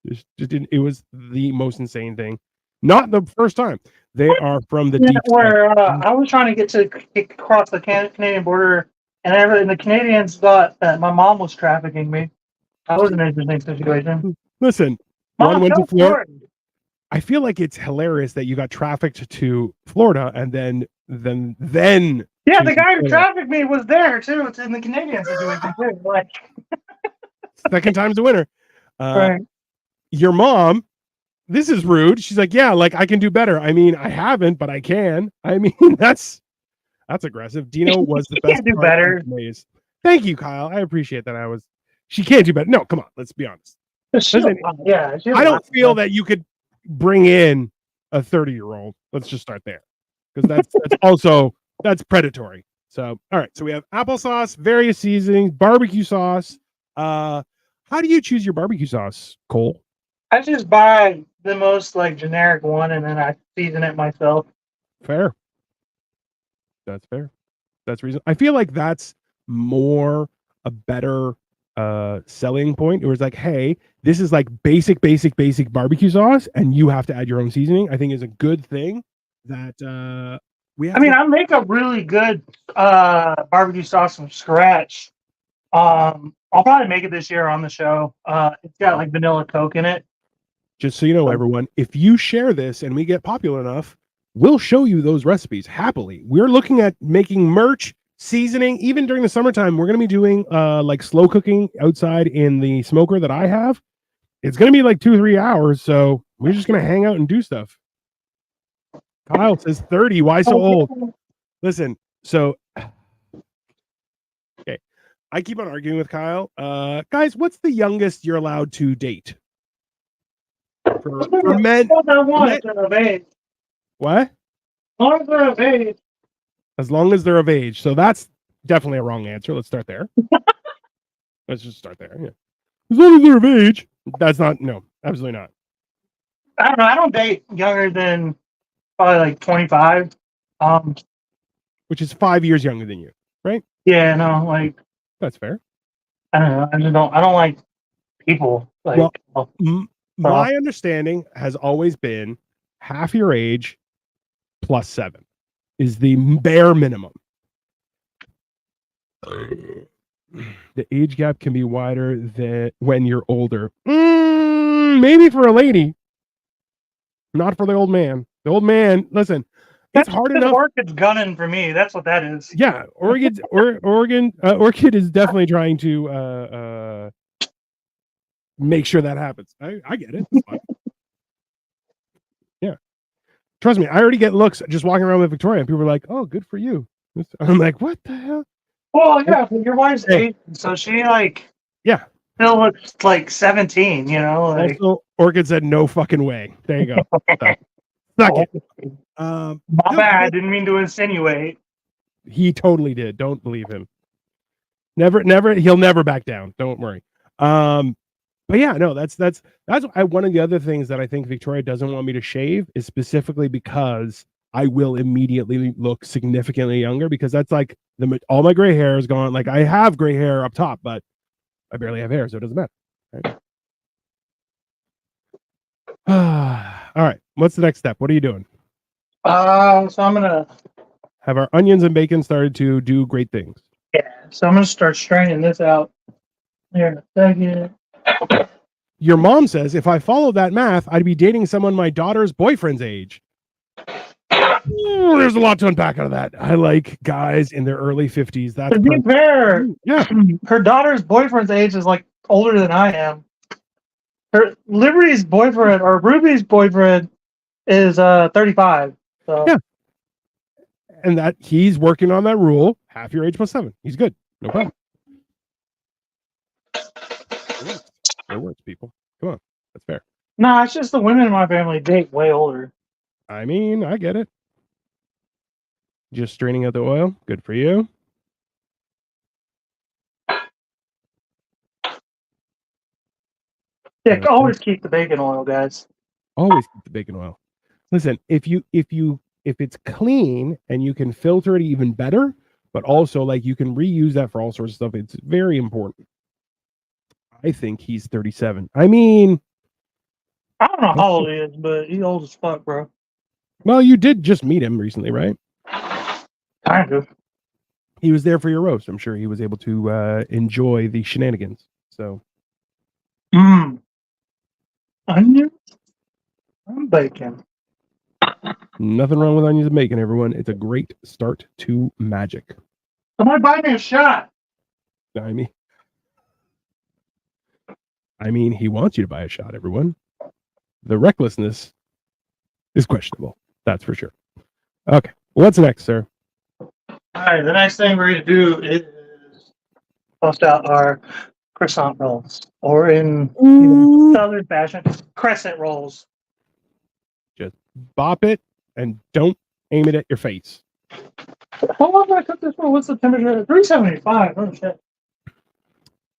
just didn't. It was the most insane thing. Not the first time. They are from the deep where I was trying to get across the Canadian border, and the Canadians thought that my mom was trafficking me. That was an interesting situation. Listen, one went to Florida. I feel like it's hilarious that you got trafficked to Florida and then. Yeah, the guy who trafficked me was there too. It's in the Canadian situation too. Like, second time's the winner. Right. Your mom, this is rude. She's like, yeah, like I can do better. I mean, I haven't, but I can. I mean, that's That's aggressive. Dino was the You best can't do part better. of the maze. Thank you, Kyle. I appreciate that. She can't do better. No, come on. Let's be honest. Listen, I don't feel that you could bring in a 30-year-old. Let's just start there, because that's predatory. So, all right. So we have applesauce, various seasonings, barbecue sauce. How do you choose your barbecue sauce, Cole? I just buy the most like generic one and then I season it myself. Fair. That's fair. That's reason. I feel like that's more a better selling point. It was like, hey, this is like basic barbecue sauce, and you have to add your own seasoning. I think is a good thing that we have. I mean, I make a really good barbecue sauce from scratch. I'll probably make it this year on the show. It's got like vanilla Coke in it. Just so you know, everyone, if you share this and we get popular enough, we'll show you those recipes happily. We're looking at making merch, seasoning. Even during the summertime, we're going to be doing like slow cooking outside in the smoker that I have. It's going to be like 2-3 hours, so we're just going to hang out and do stuff. Kyle says 30. Why so old? Listen, so okay, I keep on arguing with Kyle. Guys, what's the youngest you're allowed to date? For men, what? As long as they're of age. So that's definitely a wrong answer. Let's start there. Let's just start there. Yeah. As long as they're of age. That's not, no, absolutely not. I don't know. I don't date younger than probably like 25. Which is 5 years younger than you, right? Yeah, no, like that's fair. I don't know. I don't like people like. Well, my understanding has always been half your age plus 7 is the bare minimum. The age gap can be wider than when you're older. Maybe for a lady, not for the old man. The old man, listen, that's it's hard enough. Orchid's gunning for me. That's what that is. Yeah, Orchid is definitely trying to make sure that happens. I get it. It's fine. Yeah, trust me, I already get looks just walking around with Victoria, and people are like, "Oh, good for you." I'm like, "What the hell?" Well, yeah, your wife's 8, so she like still looks like 17. You know, like also Orchid said, "No fucking way." There you go. Suck it. My bad. I didn't mean to insinuate. He totally did. Don't believe him. Never. He'll never back down. Don't worry. But yeah, no, that's one of the other things that I think Victoria doesn't want me to shave is specifically because I will immediately look significantly younger, because that's like all my gray hair is gone. Like I have gray hair up top, but I barely have hair, so it doesn't matter. Right? All right. What's the next step? What are you doing? So I'm gonna have our onions and bacon started to do great things. Yeah. So I'm gonna start straining this out here in a second. Your mom says if I follow that math, I'd be dating someone my daughter's boyfriend's age. Ooh, there's a lot to unpack out of that. I like guys in their early 50s. That's to be fair, yeah. Her daughter's boyfriend's age is like older than I am. Her Liberty's boyfriend or Ruby's boyfriend is 35. So yeah. And that he's working on that rule, half your age plus 7. He's good. No problem. It works, people. Come on. That's fair. No, it's just the women in my family date way older. I mean, I get it. Just straining out the oil. Good for you. Yeah, always keep the bacon oil, guys. Always keep the bacon oil. Listen, if it's clean and you can filter it, even better, but also like you can reuse that for all sorts of stuff. It's very important. I think he's 37. I mean, I don't know how old he is, but he's old as fuck, bro. Well, you did just meet him recently, right? Kind of. He was there for your roast. I'm sure he was able to enjoy the shenanigans. So, onions and bacon. Nothing wrong with onions and bacon, everyone. It's a great start to magic. Somebody buy me a shot. I mean, he wants you to buy a shot, everyone. The recklessness is questionable. That's for sure. Okay. What's next, sir? All right, the next thing we're going to do is bust out our croissant rolls, or in southern fashion, crescent rolls. Just bop it and don't aim it at your face. How long did I cook this for? What's the temperature? 375. Oh, shit.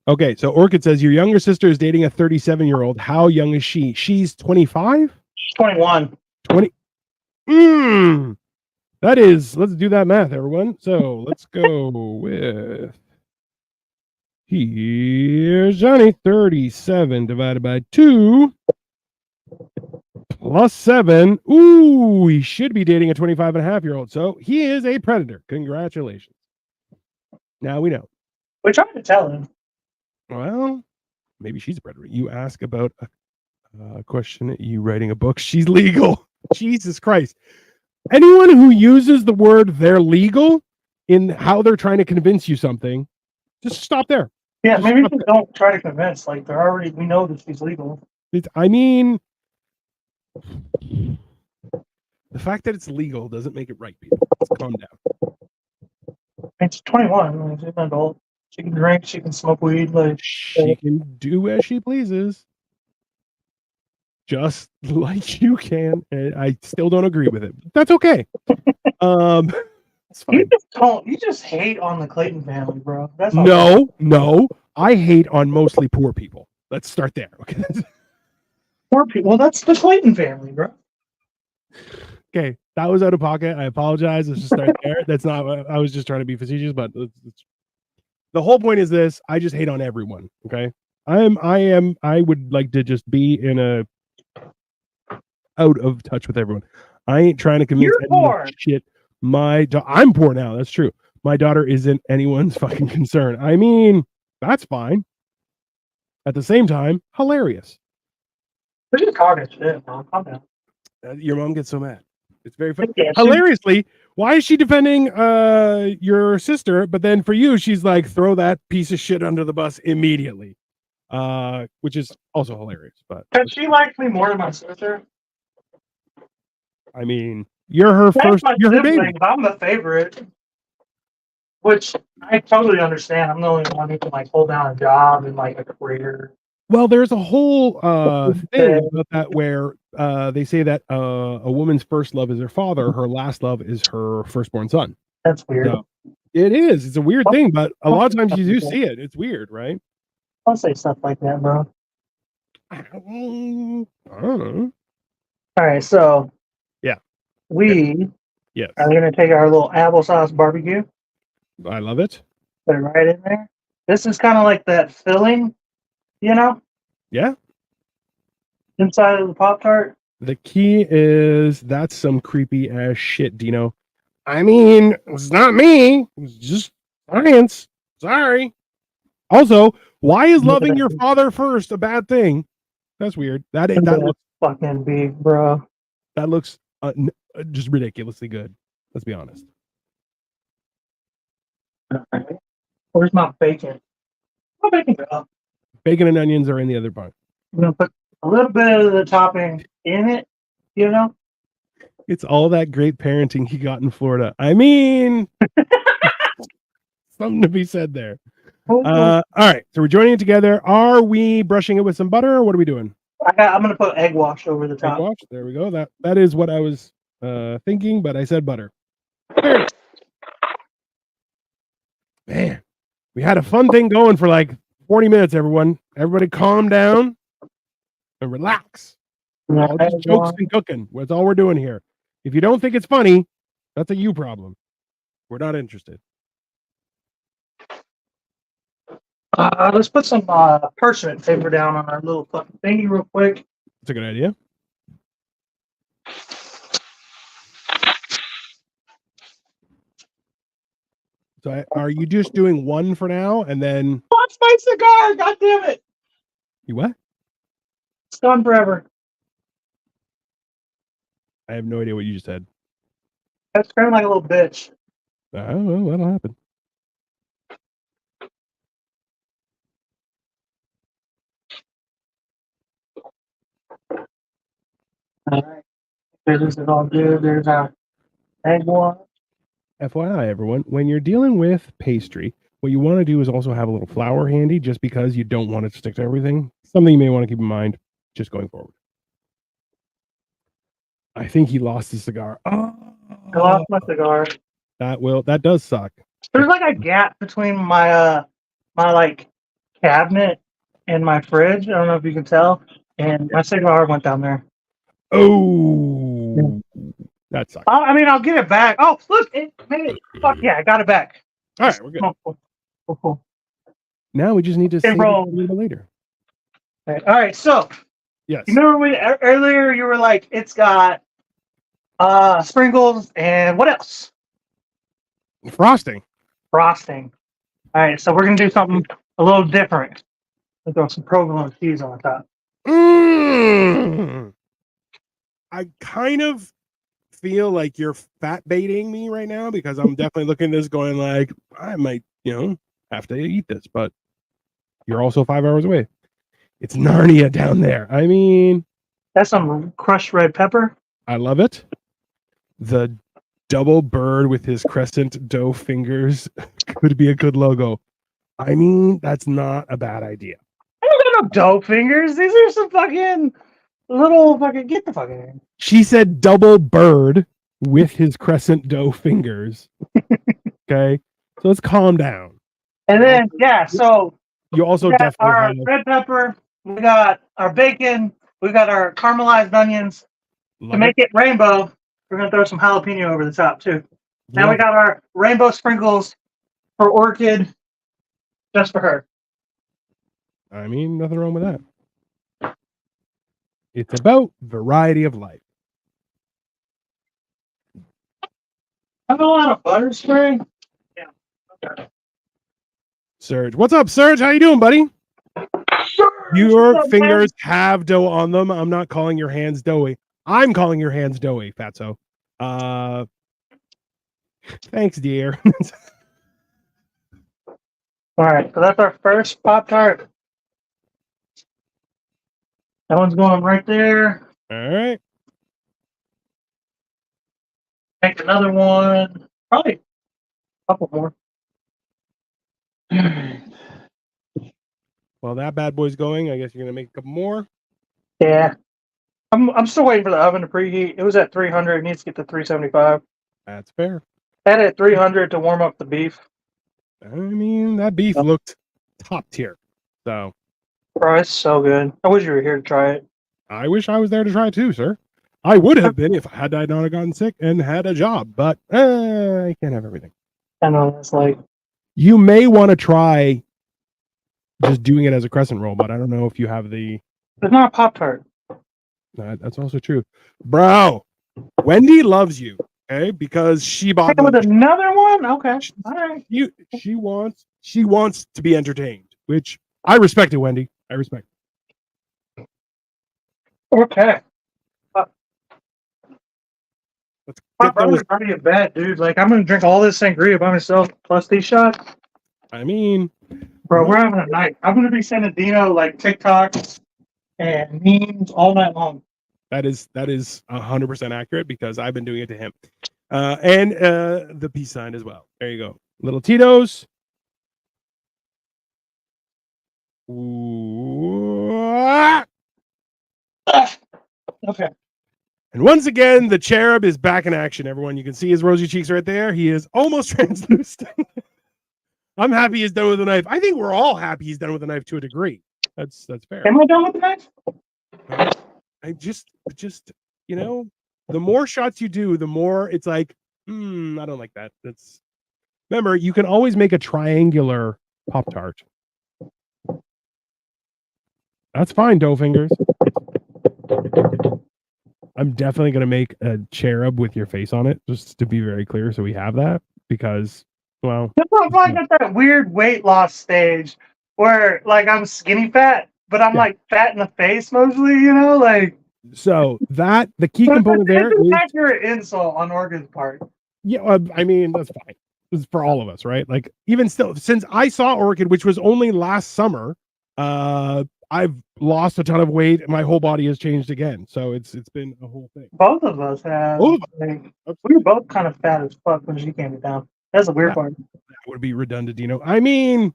Okay, so Orchid says your younger sister is dating a 37-year-old. How young is she? She's 25? 21. 20. That is, let's do that math, everyone. So let's go with, here's Johnny, 37 divided by 2 plus 7. Ooh, he should be dating a 25-and-a-half-year-old. So he is a predator. Congratulations. Now we know. We're trying to tell him. Well, maybe she's a predator. You ask about a question, you writing a book. She's legal. Jesus Christ. Anyone who uses the word they're legal in how they're trying to convince you something, just stop there. Yeah, Just maybe stop just don't try to convince. Like, they're already, we know that she's legal. I mean, the fact that it's legal doesn't make it right, people. Let's calm down. It's 21. Like, she's an adult. She can drink. She can smoke weed. Like, She can do as she pleases, just like you can. And I still don't agree with it. That's okay. It's fine. you just hate on the Clayton family, bro. That's all. No. I hate on mostly poor people. Let's start there. Okay. Poor people. Well, that's the Clayton family, bro. Okay, that was out of pocket. I apologize. Let's just start there. That's not. I was just trying to be facetious, but the whole point is this: I just hate on everyone. Okay, I would like to just be in a out of touch with everyone. I ain't trying to convince anyone shit. I'm poor now. That's true. My daughter isn't anyone's fucking concern. I mean, that's fine. At the same time, hilarious. We're just talking shit, bro. Calm down. Your mom gets so mad. It's very funny. Yeah, hilariously, why is she defending your sister? But then for you, she's like, throw that piece of shit under the bus immediately. Which is also hilarious. But she likes me more than my sister. I mean, you're her first. You're her baby. I'm the favorite, which I totally understand. I'm the only one who can like hold down a job and like a career. Well, there's a whole thing about that where they say that a woman's first love is her father, her last love is her firstborn son. That's weird. So, it is. It's a weird thing, but a lot of times you do see it. It's weird, right? Don't say stuff like that, bro. I don't know. All right, so yeah, we are going to take our little applesauce barbecue. I love it. Put it right in there. This is kind of like that filling, you know? Yeah. Inside of the Pop-Tart. The key is that's some creepy ass shit, Dino. I mean, it's not me. It's just science. Sorry. Also, why is loving your father first a bad thing? That's weird. That looks fucking big, bro. That looks just ridiculously good. Let's be honest. Where's my bacon? My bacon go. Bacon and onions are in the other part. I'm gonna put a little bit of the topping in it, you know? It's all that great parenting he got in Florida. I mean, something to be said there. All right, so we're joining it together. Are we brushing it with some butter, or what are we doing? I'm gonna put egg wash over the top. Egg wash. There we go. That is what I was thinking, but I said butter. Man, we had a fun thing going for like 40 minutes. Everybody, calm down and relax. All these jokes and cooking. That's all we're doing here. If you don't think it's funny, that's a you problem. We're not interested. Let's put some parchment paper down on our little fucking thingy real quick. That's a good idea. So are you just doing one for now and then... Watch my cigar! God damn it! You what? It's gone forever. I have no idea what you just said. That's kind of like a little bitch. Oh, well, that'll happen. All right. This is all good. There's our egg wash. FYI, everyone, when you're dealing with pastry, what you want to do is also have a little flour handy, just because you don't want it to stick to everything. Something you may want to keep in mind just going forward. I think he lost his cigar. I Oh, lost my cigar. that does suck. There's like a gap between my my like cabinet and my fridge. I don't know if you can tell. And my cigar went down there. Oh, that sucks. I mean, I'll get it back. Oh, look, it made it. Fuck yeah, I got it back. All right, we're good. Cool. Now we just need to save it a rolled. little bit later. All right, so Yes. you remember when earlier you were like, it's got sprinkles and what else? Frosting. Frosting. All right, so we're gonna do something a little different. We'll throw some provolone cheese on top. I kind of feel like you're fat baiting me right now, because I'm definitely looking at this going like, I might, have to eat this, but you're also 5 hours away. It's Narnia down there. I mean, that's some crushed red pepper. I love it. The double bird with his crescent dough fingers could be a good logo. I mean, that's not a bad idea. I don't got no dough fingers. These are some fucking little fucking get the fucking in. She said double bird with his crescent dough fingers. Okay, so let's calm down. And then so you also got definitely our have red pepper. We got our bacon. We got our caramelized onions. To make it rainbow, we're gonna throw some jalapeno over the top too. Now we got our rainbow sprinkles for Orchid, just for her. I mean, nothing wrong with that. It's about variety of life. I have a lot of butter spray. Yeah. Okay. Serge, what's up, Serge? How you doing, buddy? Serge, your fingers have dough on them. I'm not calling your hands doughy. I'm calling your hands doughy, fatso. Thanks, dear. All right, so that's our first Pop-Tart. That one's going right there. All right. Make another one. Probably a couple more. Well, that bad boy's going. I guess you're gonna make a couple more. Yeah. I'm still waiting for the oven to preheat. It was at 300. It needs to get to 375. That's fair. I had it at 300 to warm up the beef. I mean, that beef looked top tier. So, bro, it's so good. I wish you were here to try it. I wish I was there to try it too, sir. I would have been if I not have gotten sick and had a job, but I can't have everything. I know, it's like, you may want to try just doing it as a crescent roll, but I don't know if you have the. It's not a Pop-Tart. That's also true, bro. Wendy loves you, okay? Because she bought with another one. Okay, all right. She wants to be entertained, which I respect it, Wendy. I respect it. Okay. Let's my brother's already in bed, dude. Like, I'm gonna drink all this sangria by myself plus these shots. I mean, bro, we're having a night. I'm gonna be sending Dino like TikToks and memes all night long. That is 100% accurate, because I've been doing it to him. And the peace sign as well. There you go. Little Tito's. Ooh. Okay. And once again, the cherub is back in action, everyone. You can see his rosy cheeks right there. He is almost translucent. I'm happy he's done with the knife. I think we're all happy he's done with the knife to a degree. That's fair. Am I done with the knife? I just the more shots you do, the more it's like, I don't like that. Remember, you can always make a triangular Pop-Tart. That's fine, dough fingers. I'm definitely gonna make a cherub with your face on it, just to be very clear, so we have that, because, well, I'm like at that weird weight loss stage where, like, I'm skinny fat, but I'm like fat in the face mostly, like. So that the key component there is accurate insult on Orchid's part. Yeah, I mean, that's fine. It's for all of us, right? Like, even still, since I saw Orchid, which was only last summer, I've lost a ton of weight and my whole body has changed again. So it's been a whole thing. Both of us have. Both of Like, we were both kind of fat as fuck when she came down. That's the weird part. That would be redundant, I mean,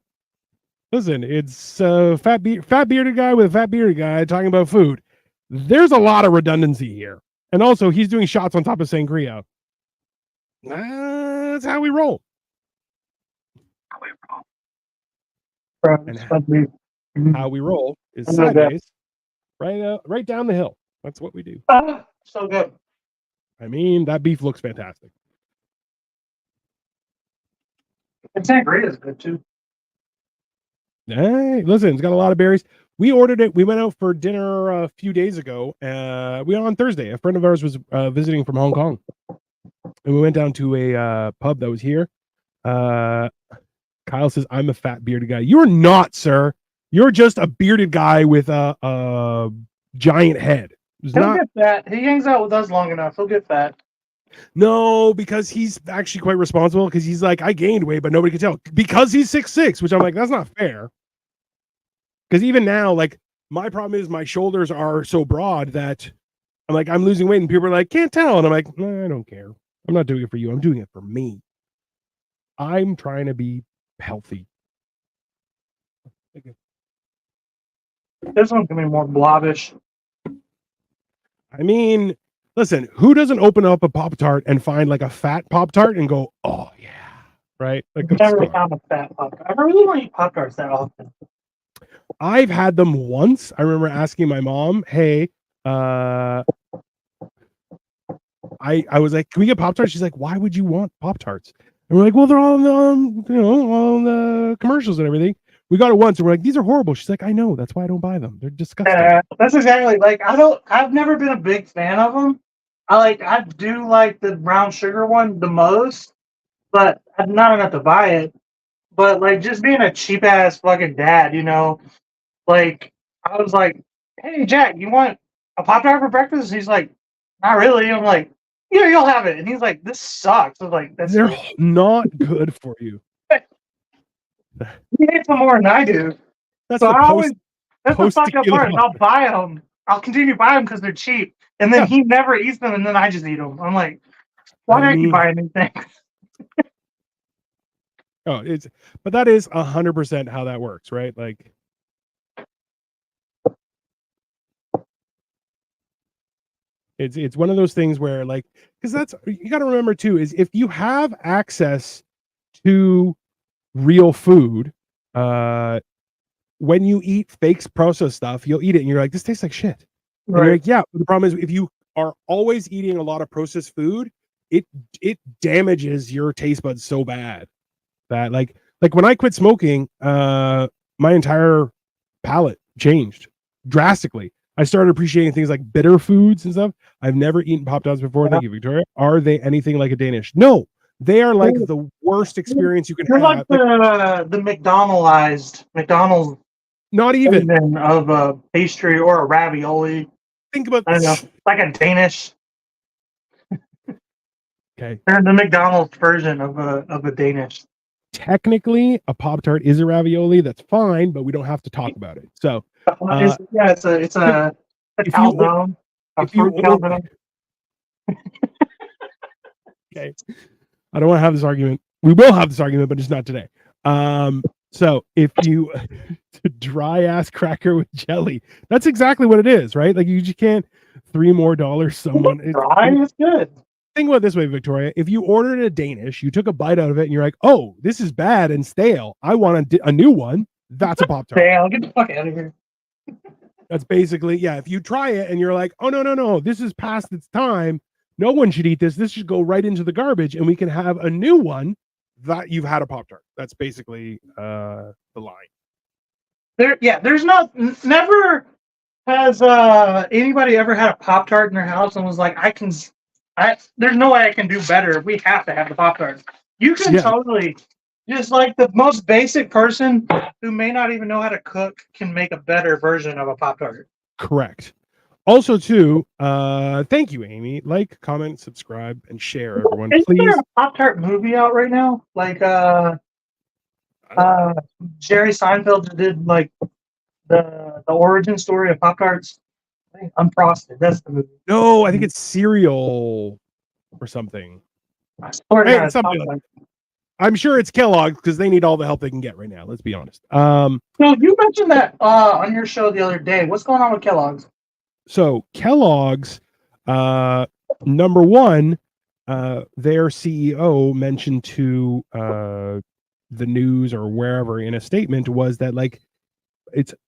listen, it's a fat bearded guy with a fat bearded guy talking about food. There's a lot of redundancy here. And also, he's doing shots on top of sangria. That's how we roll. Bro, And how we roll is sideways, right down the hill. That's what we do. So good. I mean, that beef looks fantastic. And sangria is good too. Hey, listen, it's got a lot of berries. We ordered it. We went out for dinner a few days ago. We went on Thursday. A friend of ours was visiting from Hong Kong, and we went down to a pub that was here. Kyle says, "I'm a fat bearded guy." You're not, sir. You're just a bearded guy with a giant head. He'll get fat. He hangs out with us long enough. He'll get fat. No, because he's actually quite responsible. Because he's like, I gained weight, but nobody can tell. Because he's 6'6", which I'm like, that's not fair. Because even now, like, my problem is my shoulders are so broad that I'm like, I'm losing weight, and people are like, can't tell, and I'm like, I don't care. I'm not doing it for you. I'm doing it for me. I'm trying to be healthy. This one's gonna be more blobbish. I mean, listen, who doesn't open up a Pop-Tart and find like a fat Pop-Tart and go, oh yeah, right? Like, I've never found a fat Pop-Tart. I really don't eat Pop-Tarts that often. I've had them once. I remember asking my mom, hey, I was like, can we get Pop-Tarts? She's like, why would you want Pop-Tarts? And we're like, well, they're all in the, all in the commercials and everything. We got it once and we're like, these are horrible. She's like, I know, that's why I don't buy them. They're disgusting. That's exactly like I've never been a big fan of them. I do like the brown sugar one the most, but I'm not enough to buy it. But like just being a cheap ass fucking dad, like I was like, hey Jack, you want a Pop-Tart for breakfast? He's like, not really. I'm like, yeah, you'll have it. And he's like, this sucks. I was like, they're not good for you. He hates them more than I do. That's so the that's the fucked up part. I'll buy them. I'll continue buying them because they're cheap, and then he never eats them, and then I just eat them. I'm like, why do I keep buying these things? But that is 100% how that works, right? Like, it's one of those things where, like, because that's, you got to remember too, is if you have access to real food, when you eat fake processed stuff, you'll eat it and you're like, this tastes like shit. Right. And you're like, yeah. But the problem is if you are always eating a lot of processed food, it damages your taste buds so bad that like when I quit smoking, my entire palate changed drastically. I started appreciating things like bitter foods and stuff. I've never eaten Pop-Tarts before. Thank you, Victoria. Are they anything like a Danish? No. They are like the worst experience you can have. Like the McDonald's not even of a pastry or a ravioli. Think about, I don't know, like a Danish. Okay. They're the McDonald's version of a Danish. Technically, a Pop-Tart is a ravioli. That's fine, but we don't have to talk about it. So it's a calzone. A fruit calzone. Okay. I don't want to have this argument. We will have this argument, but just not today. So if you dry ass cracker with jelly, that's exactly what it is, right? Like you just can't $3 more someone. Dry is good. Think about it this way, Victoria. If you ordered a Danish, you took a bite out of it, and you're like, "Oh, this is bad and stale. I want a new one." That's a Pop-Tart. Stale. Get the fuck out of here. That's basically, yeah. If you try it and you're like, "Oh no, this is past its time. No one should eat this. This should go right into the garbage, and we can have a new one." That you've had a Pop-Tart. That's basically the line. There's never has anybody ever had a Pop-Tart in their house and was like, there's no way I can do better. We have to have the Pop-Tarts. You can totally, just like the most basic person who may not even know how to cook can make a better version of a Pop-Tart. Correct. Also, too, thank you, Amy. Like, comment, subscribe, and share, everyone. Is please. There a Pop-Tart movie out right now? Like, Jerry Seinfeld did like the origin story of Poptarts? I think Unfrosted. That's the movie. No, I think it's cereal or something. I swear to Hey, God, it's it's something like Poptarts. I'm sure it's Kellogg's because they need all the help they can get right now. Let's be honest. So you mentioned that on your show the other day. What's going on with Kellogg's? So Kellogg's, number one, their CEO mentioned to the news or wherever in a statement was that like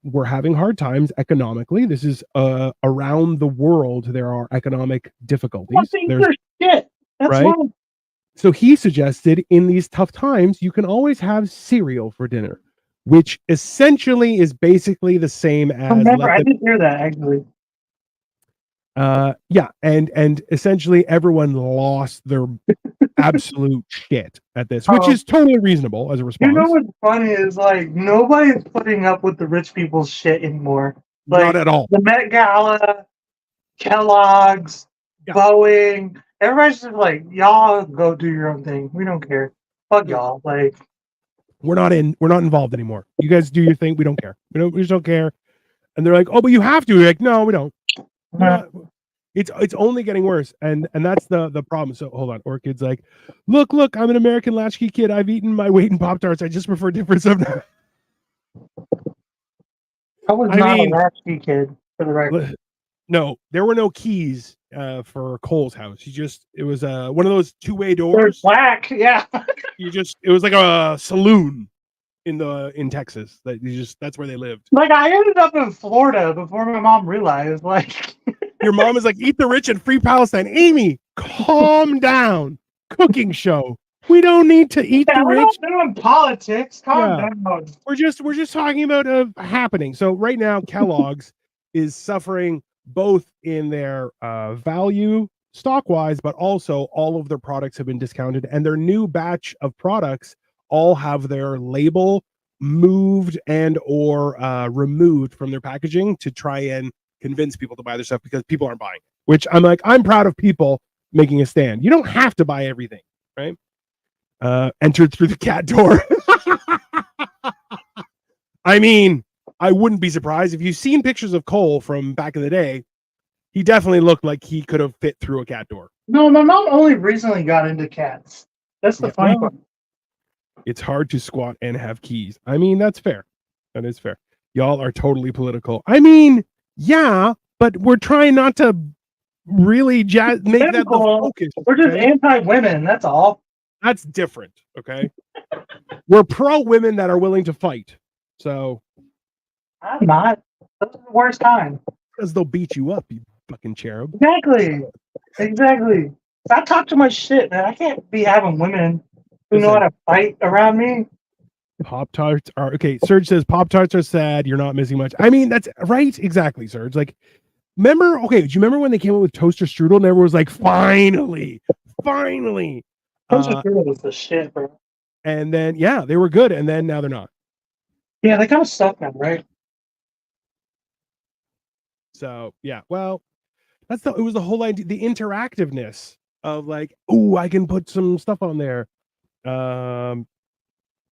we're having hard times economically. This is around the world there are economic difficulties. There's Shit. That's right. why. So he suggested in these tough times you can always have cereal for dinner, which essentially is basically the same as I did hear that actually. Yeah, and essentially everyone lost their absolute shit at this, which is totally reasonable as a You know response. what's funny is like nobody's putting up with the rich people's shit anymore. Not Like at all. the Met Gala, Kellogg's, Yeah. Boeing, everybody's just like, y'all go do your own thing. We don't care. Fuck y'all. Like We're not involved anymore. You guys do your thing. We don't care. We just don't care. And they're like, oh, but you have to. You're like, no, we don't. We're not. It's only getting worse, and that's the problem. So hold on, Orchid's like, look, I'm an American latchkey kid. I've eaten my weight in Pop-Tarts. I just prefer different stuff now. I was not a latchkey kid for the record. No, there were no keys for Cole's house. It was one of those two-way doors. They're black, yeah. It was like a saloon in Texas. That's where they lived. Like I ended up in Florida before my mom realized. Like your mom is like, eat the rich and free Palestine. Amy, calm down. Cooking show. We don't need to eat the rich. We're not doing politics. Calm down. We're just talking about a happening. So right now, Kellogg's is suffering both in their value stock wise, but also all of their products have been discounted, and their new batch of products all have their label moved and or removed from their packaging to try and convince people to buy their stuff because people aren't buying it. Which I'm proud of people making a stand. You don't have to buy everything, right? Entered through the cat door. I mean, I wouldn't be surprised if you've seen pictures of Cole from back in the day. He definitely looked like he could have fit through a cat door. No, my mom only recently got into cats. That's the funny part. It's hard to squat and have keys. I mean, that's fair. That is fair. Y'all are totally political. I mean, yeah, but we're trying not to really make that the focus. We're just anti-women. That's all. That's different. Okay. We're pro women that are willing to fight. So I'm not. That's the worst time. Because they'll beat you up, you fucking cherub. Exactly. I talk too much shit, man. I can't be having women who know how to fight around me. Pop-Tarts are okay. Serge says Pop-Tarts are sad. You're not missing much. I mean, that's right. Exactly, Serge. Like, remember? Okay, do you remember when they came up with toaster strudel and everyone was like, finally. Toaster strudel was the shit, bro. And then they were good, and then now they're not. Yeah, they kind of suck now, right? So well, it was the whole idea, the interactiveness of like, oh, I can put some stuff on there.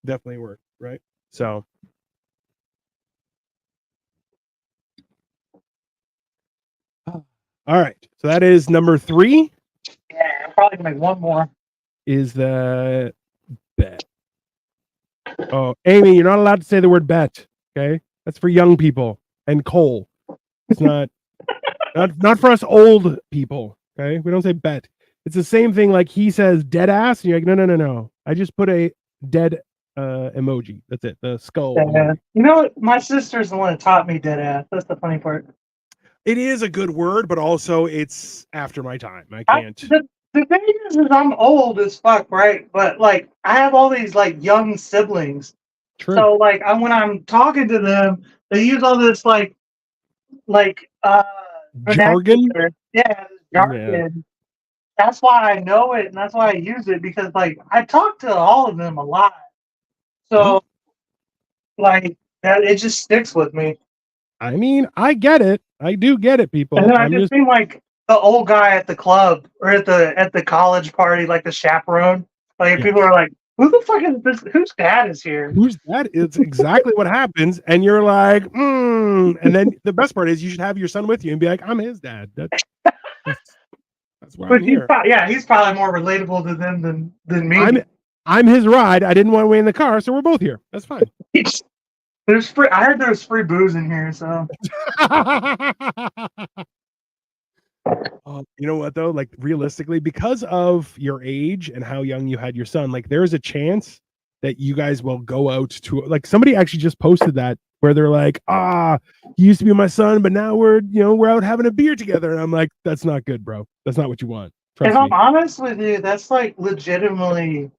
Definitely worked, right? So all right. So that is number 3. Yeah, I'm probably gonna make one more. Is the bet. Oh, Amy, you're not allowed to say the word bet. Okay, that's for young people and Cole. It's not not for us old people. Okay, we don't say bet. It's the same thing. Like he says dead ass, and you're like, no. I just put a dead emoji. That's it. The skull. You know what? My sister's the one that taught me dead ass. That's the funny part. It is a good word, but also it's after my time. I can't. The thing is I'm old as fuck, right? But like I have all these like young siblings. True. So like when I'm talking to them, they use all this like jargon. Yeah, jargon. Yeah. That's why I know it, and that's why I use it, because like I talk to all of them a lot. So like that, it just sticks with me. I mean, I get it. I do get it, people. And then I just seem like the old guy at the club or at the college party, like the chaperone. Like people are like, Who the fuck is this? Whose dad is here? Who's that? It's exactly what happens. And you're like, And then the best part is you should have your son with you and be like, I'm his dad. That's why I'm But here. he's probably more relatable to them than me. I'm his ride. I didn't want to wait in the car, so we're both here. That's fine. There's free. I heard there's free booze in here, so. You know what though? Like realistically, because of your age and how young you had your son, like there's a chance that you guys will go out to, like, somebody actually just posted that where they're like, he used to be my son, but now we're out having a beer together. And I'm like, that's not good, bro. That's not what you want. Trust If me. I'm honest with you, that's like legitimately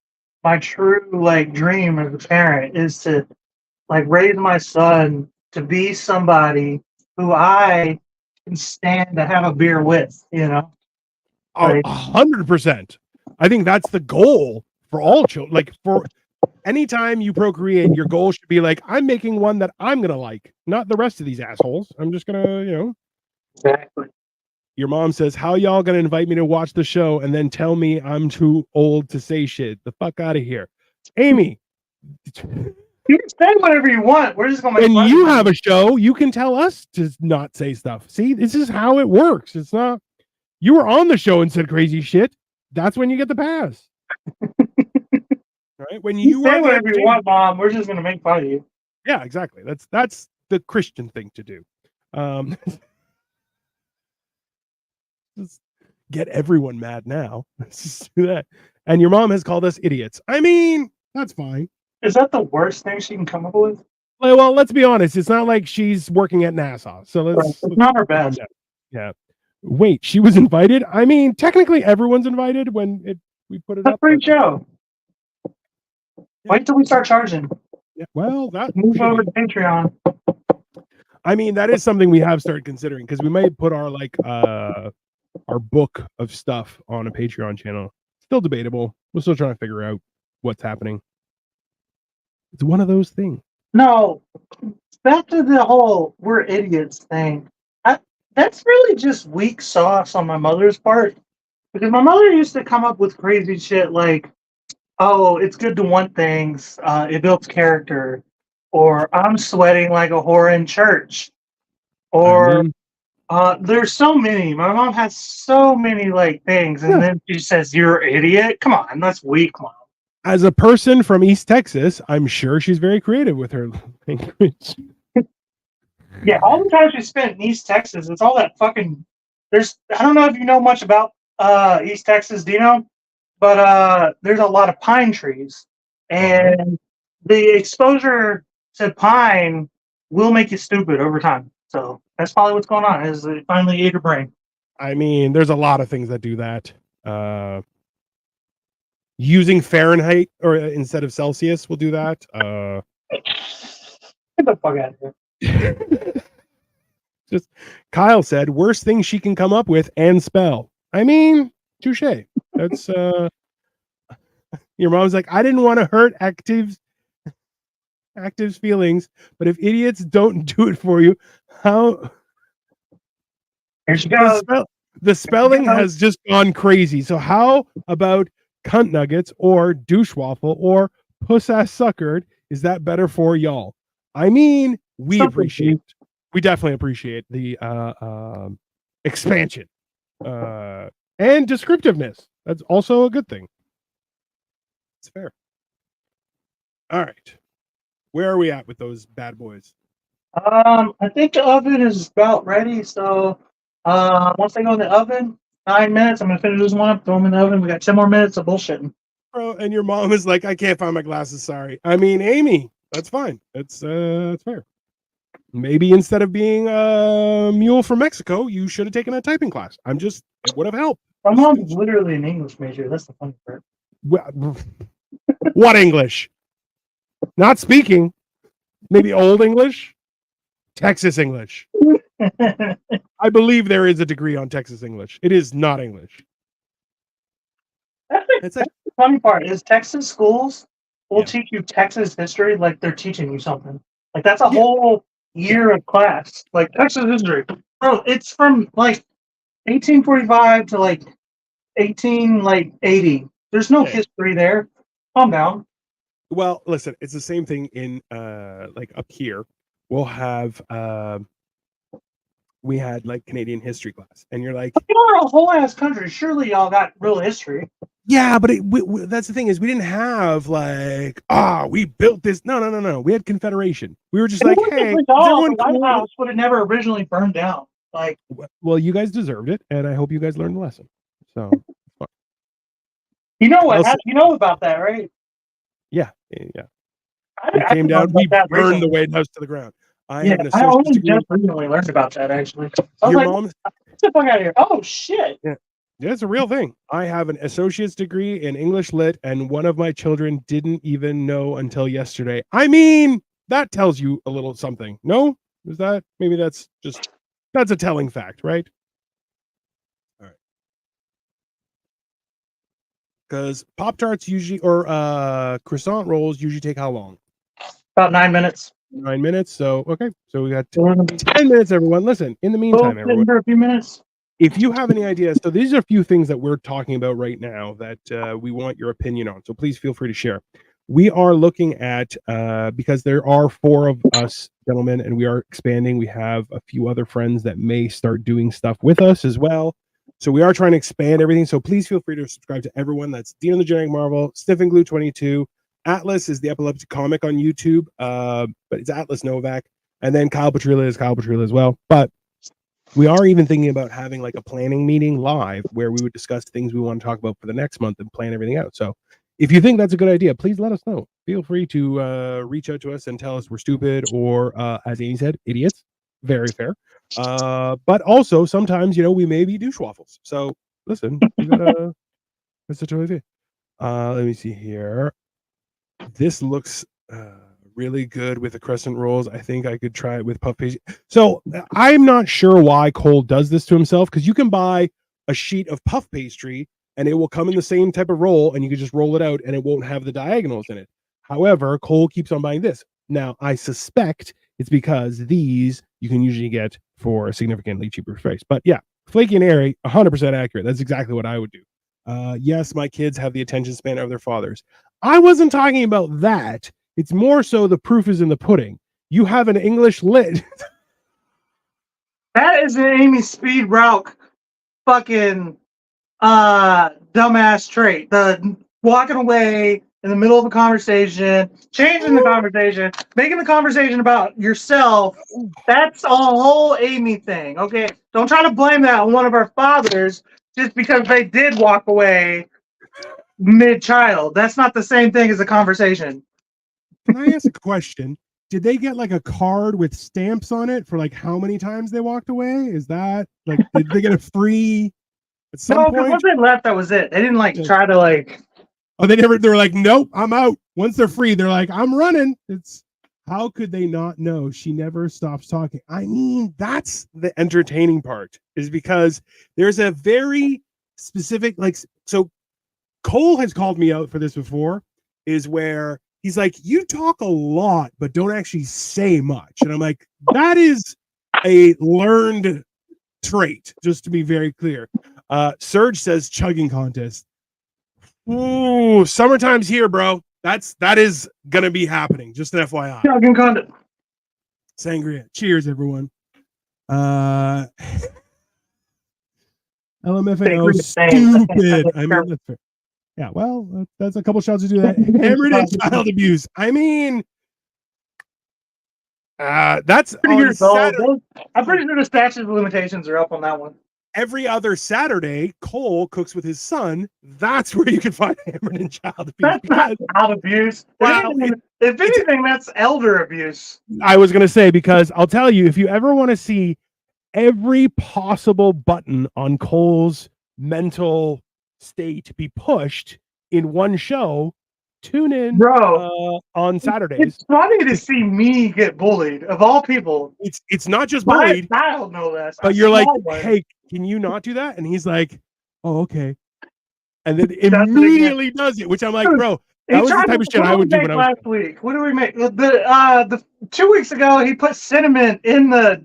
my true like dream as a parent is to like raise my son to be somebody who I can stand to have a beer with, you know? Like, 100%. I think that's the goal for all children. Like for anytime you procreate, your goal should be like, I'm making one that I'm gonna like, not the rest of these assholes. I'm just gonna. exactly. Your mom says, how y'all gonna invite me to watch the show and then tell me I'm too old to say shit? The fuck out of here. Amy, You can say whatever you want. We're just gonna make when fun you of have a show, you can tell us to not say stuff. See, this is how it works. It's not, you were on the show and said crazy shit. That's when you get the pass. Right? When you say are whatever you want, Mom. We're just gonna make fun of you. Yeah, exactly. That's the Christian thing to do. Just get everyone mad now. Let's just do that. And your mom has called us idiots. I mean, that's fine. Is that the worst thing she can come up with? Well, let's be honest. It's not like she's working at NASA. So let's not her best. Yeah. Wait, she was invited? I mean, technically everyone's invited when we put it up. Free show. Yeah. Wait till we start charging. Yeah, well, that move over to Patreon. I mean, that is something we have started considering because we might put our our book of stuff on a Patreon channel. Still debatable. We're still trying to figure out what's happening. It's one of those things. No, back to the whole we're idiots thing. That's really just weak sauce on my mother's part. Because my mother used to come up with crazy shit like, oh, it's good to want things. It builds character. Or I'm sweating like a whore in church. Or there's so many. My mom has so many like things. And then she says, you're an idiot. Come on, that's weak, Mom. As a person from East Texas, I'm sure she's very creative with her language. Yeah, all the time she spent in East Texas, it's all that fucking. I don't know if you know much about East Texas, do you know? But there's a lot of pine trees, and the exposure to pine will make you stupid over time. So that's probably what's going on. Is it finally ate her brain? I mean, there's a lot of things that do that. Using Fahrenheit or instead of Celsius will do that. Get the fuck out of here. Just Kyle said, worst thing she can come up with and spell. I mean, touche. That's your mom's like, I didn't want to hurt Active's feelings, but if idiots don't do it for you, how? Here she goes. The spelling has just gone crazy. So how about cunt nuggets or douche waffle or puss ass suckered? Is that better for y'all? I mean, we definitely appreciate the expansion and descriptiveness. That's also a good thing. It's fair. All right. Where are we at with those bad boys? I think the oven is about ready. So once they go in the oven, 9 minutes, I'm going to finish this one up, throw them in the oven. We got 10 more minutes of bullshitting. Bro, and your mom is like, I can't find my glasses. Sorry. I mean, Amy, that's fine. That's fair. Maybe instead of being a mule from Mexico, you should have taken a typing class. It would have helped. My mom's literally an English major. That's the funny part. What English? Not speaking. Maybe Old English? Texas English. I believe there is a degree on Texas English. It is not English. That's the funny part is Texas schools will teach you Texas history like they're teaching you something. Like that's a whole year of class. Like Texas history. Bro, it's from like 1845 to like 1880. There's no history there. Calm down. Well, listen, it's the same thing in like up here. We'll have we had like Canadian history class, and you're like, You're a whole ass country. Surely y'all got real history. yeah, but that's the thing is we didn't have like we built this. No. We had Confederation. We were just And like, even hey, for is y'all, everyone the White cool? House would have never originally burned down. Like, Well, you guys deserved it, and I hope you guys learned the lesson. So, you know what? Also, You know about that, right? yeah. I, We I came just down. learned We about that burned the recently. White House to the ground. I Yeah, have an I associate's only degree. just recently learned about that. Actually, I was Your like, mom. "Get the fuck out of here!" Oh shit! Yeah. Yeah, it's a real thing. I have an associate's degree in English Lit, and one of my children didn't even know until yesterday. I mean, that tells you a little something. No? Is that maybe that's a telling fact, right? All right. Because Pop-Tarts usually or croissant rolls usually take how long? About 9 minutes. 9 minutes. So okay. So we got 10 minutes, everyone. Listen, in the meantime, everyone, For a few minutes. if you have any ideas, so these are a few things that we're talking about right now that we want your opinion on. So please feel free to share. We are looking at because there are 4 of us gentlemen, and we are expanding. We have a few other friends that may start doing stuff with us as well. So we are trying to expand everything. So please feel free to subscribe to everyone. That's Dino the Generic Marvel, Sniffing Glue 22. Atlas is the epilepsy comic on YouTube, but it's Atlas Novak, and then Kyle Petrilla is Kyle Petrilla as well. But we are even thinking about having like a planning meeting live where we would discuss things we want to talk about for the next month and plan everything out. So if you think that's a good idea, please let us know. Feel free to reach out to us and tell us we're stupid or, as Amy said, idiots. Very fair. But also sometimes, we may be douche waffles. So listen, you gotta, that's a totally thing. Let me see here. This looks really good with the crescent rolls. I think I could try it with puff pastry. So I'm not sure why Cole does this to himself, because you can buy a sheet of puff pastry and it will come in the same type of roll, and you can just roll it out and it won't have the diagonals in it. However, Cole keeps on buying this. Now, I suspect it's because these you can usually get for a significantly cheaper price. But yeah, flaky and airy, 100% accurate. That's exactly what I would do. Yes, my kids have the attention span of their fathers. I wasn't talking about that. It's more so the proof is in the pudding. You have an English Lit. That is an Amy Speed Route fucking dumbass trait. The walking away in the middle of a conversation, changing the conversation, making the conversation about yourself. That's a whole Amy thing. Okay. Don't try to blame that on one of our fathers just because they did walk away mid-child. That's not the same thing as a conversation. Can I ask a question? Did they get like a card with stamps on it for like how many times they walked away? Is that like, did they get a free at some No, because point? once they left, that was it. They didn't try to Oh, they were like, nope, I'm out. Once they're free, they're like, I'm running. It's how could they not know? She never stops talking. I mean, that's the entertaining part, is because there's a very specific, like, so Cole has called me out for this before, is where he's like, you talk a lot, but don't actually say much. And I'm like, that is a learned trait, just to be very clear. Serge says chugging contest. Ooh, summertime's here, bro. That is gonna be happening. Just an FYI. chugging content. Sangria. Cheers, everyone. LMFAO, stupid. I mean, that's fair. Yeah, well, that's a couple shots to do that. Hammered and child abuse. I mean, that's pretty on good. Saturday. I'm pretty sure the statute of limitations are up on that one. Every other Saturday, Cole cooks with his son. That's where you can find hammered and child abuse. That's not child abuse. Well, if anything, that's elder abuse. I was gonna say, because I'll tell you, if you ever want to see every possible button on Cole's mental state be pushed in one show, tune in, bro, on Saturdays. It's funny to see me get bullied, of all people. It's not just bullied. I don't know this. But you're like, hey, can you not do that? And he's like, oh, okay. And then immediately does it, which I'm like, bro, that was the type of shit I would do when I was last week. What do we make? The 2 weeks ago, he put cinnamon in the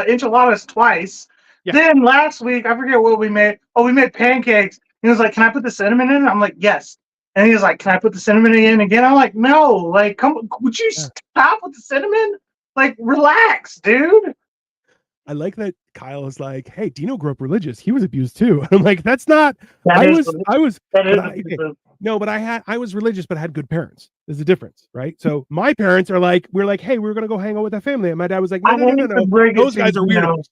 enchiladas twice. Yeah. Then last week, I forget what we made. Oh, we made pancakes. He was like, "Can I put the cinnamon in?" I'm like, "Yes." And he was like, "Can I put the cinnamon in again?" I'm like, "No, like, come, would you stop with the cinnamon? Like, relax, dude." I like that Kyle is like, "Hey, Dino grew up religious. He was abused too." I'm like, "That's not." That I is, was, I was, that is but I was religious, but I had good parents. There's a difference, right? So my parents are like, we're like, "Hey, we're gonna go hang out with that family," and my dad was like, "No, I no, no, no, hate to no. break it Those to you, guys are you know, weirdos."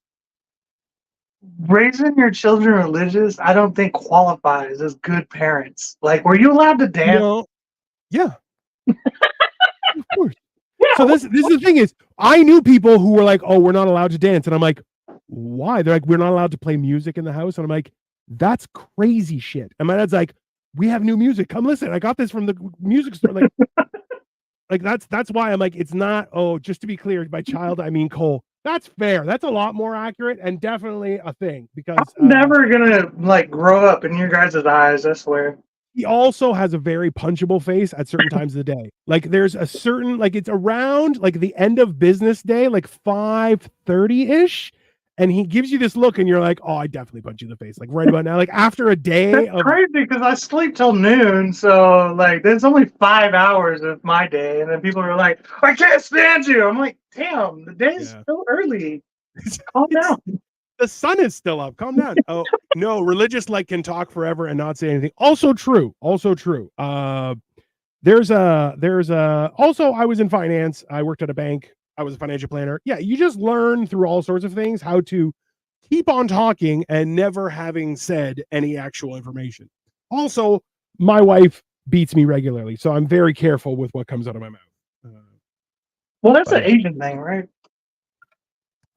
raising your children religious, I don't think qualifies as good parents. Like, were you allowed to dance? No, yeah, of course. So Yeah. this is the thing is, I knew people who were like, "Oh, we're not allowed to dance," and I'm like, "Why?" They're like, "We're not allowed to play music in the house," and I'm like, "That's crazy shit." And my dad's like, "We have new music. Come listen. I got this from the music store." Like that's why I'm like, it's not. Oh, just to be clear, by child I mean Cole. That's fair. That's a lot more accurate and definitely a thing because I'm never gonna like grow up in your guys' eyes, I swear. he also has a very punchable face at certain times of the day. Like there's a certain like it's around like the end of business day, like 5:30 ish, and he gives you this look, and you're like, "Oh, I definitely punch you in the face." Like right about now, like after a day That's of crazy because I sleep till noon, so like there's only 5 hours of my day, and then people are like, "I can't stand you." I'm like, "Damn, the day's yeah, still early. Calm it's down." the sun is still up. Calm down. Oh no, religious like can talk forever and not say anything. Also true. Also true. There's a also I was in finance. I worked at a bank. I was a financial planner. Yeah, you just learn through all sorts of things how to keep on talking and never having said any actual information. Also, my wife beats me regularly, so I'm very careful with what comes out of my mouth. Well, that's But an yeah, Asian thing, right?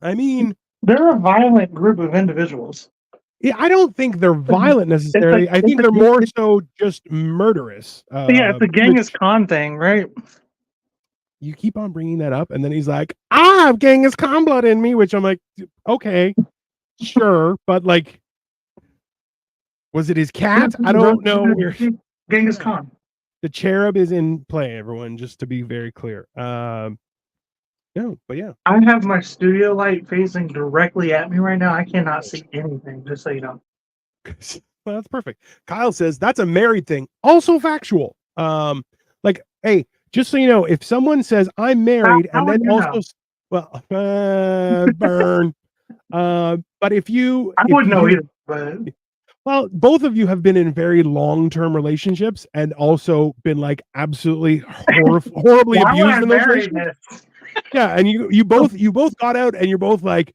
I mean, They're a violent group of individuals. yeah, I don't think they're violent It's like necessarily. I think they're more so just murderous. yeah, it's a Genghis Which Khan thing, right? you keep on bringing that up, and then he's like, "I have Genghis Khan blood in me," which I'm like, okay, sure, but like, was it his cat? I don't know. Where Genghis Khan. the cherub is in play, everyone. Just to be very clear. No, but yeah. I have my studio light facing directly at me right now. I cannot see anything, just so you know. Well, that's perfect. Kyle says that's a married thing. Also factual. Like, hey, just so you know, if someone says I'm married How and would then you know? also, well, burn. But if you, I wouldn't know either, but well, both of you have been in very long-term relationships and also been like absolutely horribly why would abused I in those marry relationships. this? Yeah, and you both got out, and you're both like,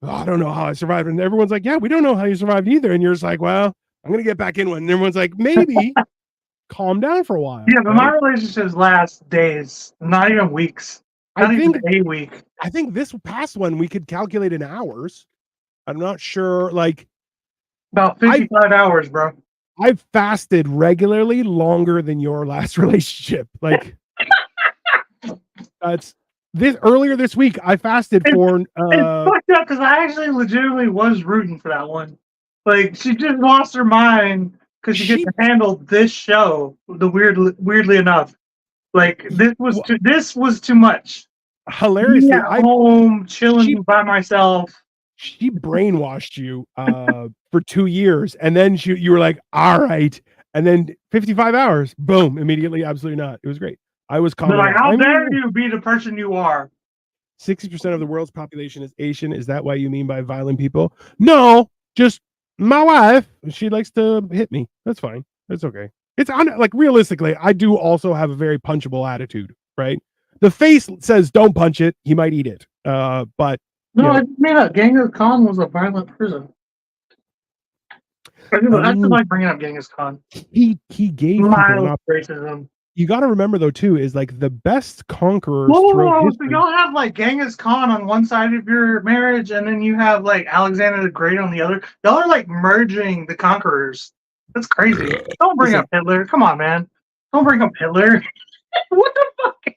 oh, I don't know how I survived, and everyone's like, yeah, we don't know how you survived either, and you're just like, well, I'm gonna get back in one, and everyone's like, maybe calm down for a while, Yeah, but my right? relationships last days, not even weeks, I not even think a week. I think this past one we could calculate in hours. I'm not sure. Like About I 55 hours, bro. I've fasted regularly longer than your last relationship. Like that's this earlier this week. I fasted It's, for it's fucked up because I actually legitimately was rooting for that one. Like she just lost her mind because she she couldn't handle this show. Weirdly enough, like this was too much. Me hilariously at I home chilling she by myself. she brainwashed you for 2 years, and then you were like, all right, and then 55 hours, boom, immediately, absolutely not. It was great. I was They're calming like, out. "How I dare mean, you be the person you are?" 60% of the world's population is Asian. Is that why you mean by violent people? No, just my wife, she likes to hit me. That's fine. That's okay. It's like realistically, I do also have a very punchable attitude, right? The face says don't punch it, he might eat it. But you No, I know, just made up. Genghis Khan was a violent person. I just I like bringing up Genghis Khan. he gave people an Mild opportunity. racism. You got to remember though too is like the best conquerors throughout Whoa, so history. y'all have like Genghis Khan on one side of your marriage, and then you have like Alexander the Great on the other. Y'all are like merging the conquerors. That's crazy. Don't bring Listen, up Hitler. Come on, man. Don't bring up Hitler. What the fuck?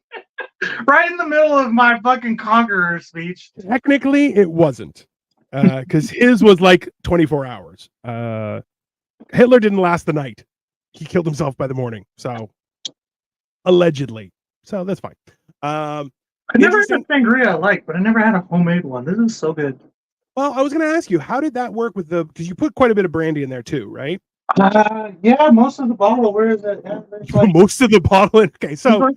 Right in the middle of my fucking conqueror speech. technically it wasn't, because his was like 24 hours. Hitler didn't last the night. He killed himself by the morning. So allegedly. So that's fine. I never had Interesting. a sangria I like, but I never had a homemade one. This is so good. Well, I was going to ask you, how did that work with because you put quite a bit of brandy in there too, right? Yeah, most of the bottle. Where is it? Yeah, there's like Most of the bottle. Okay, it's so like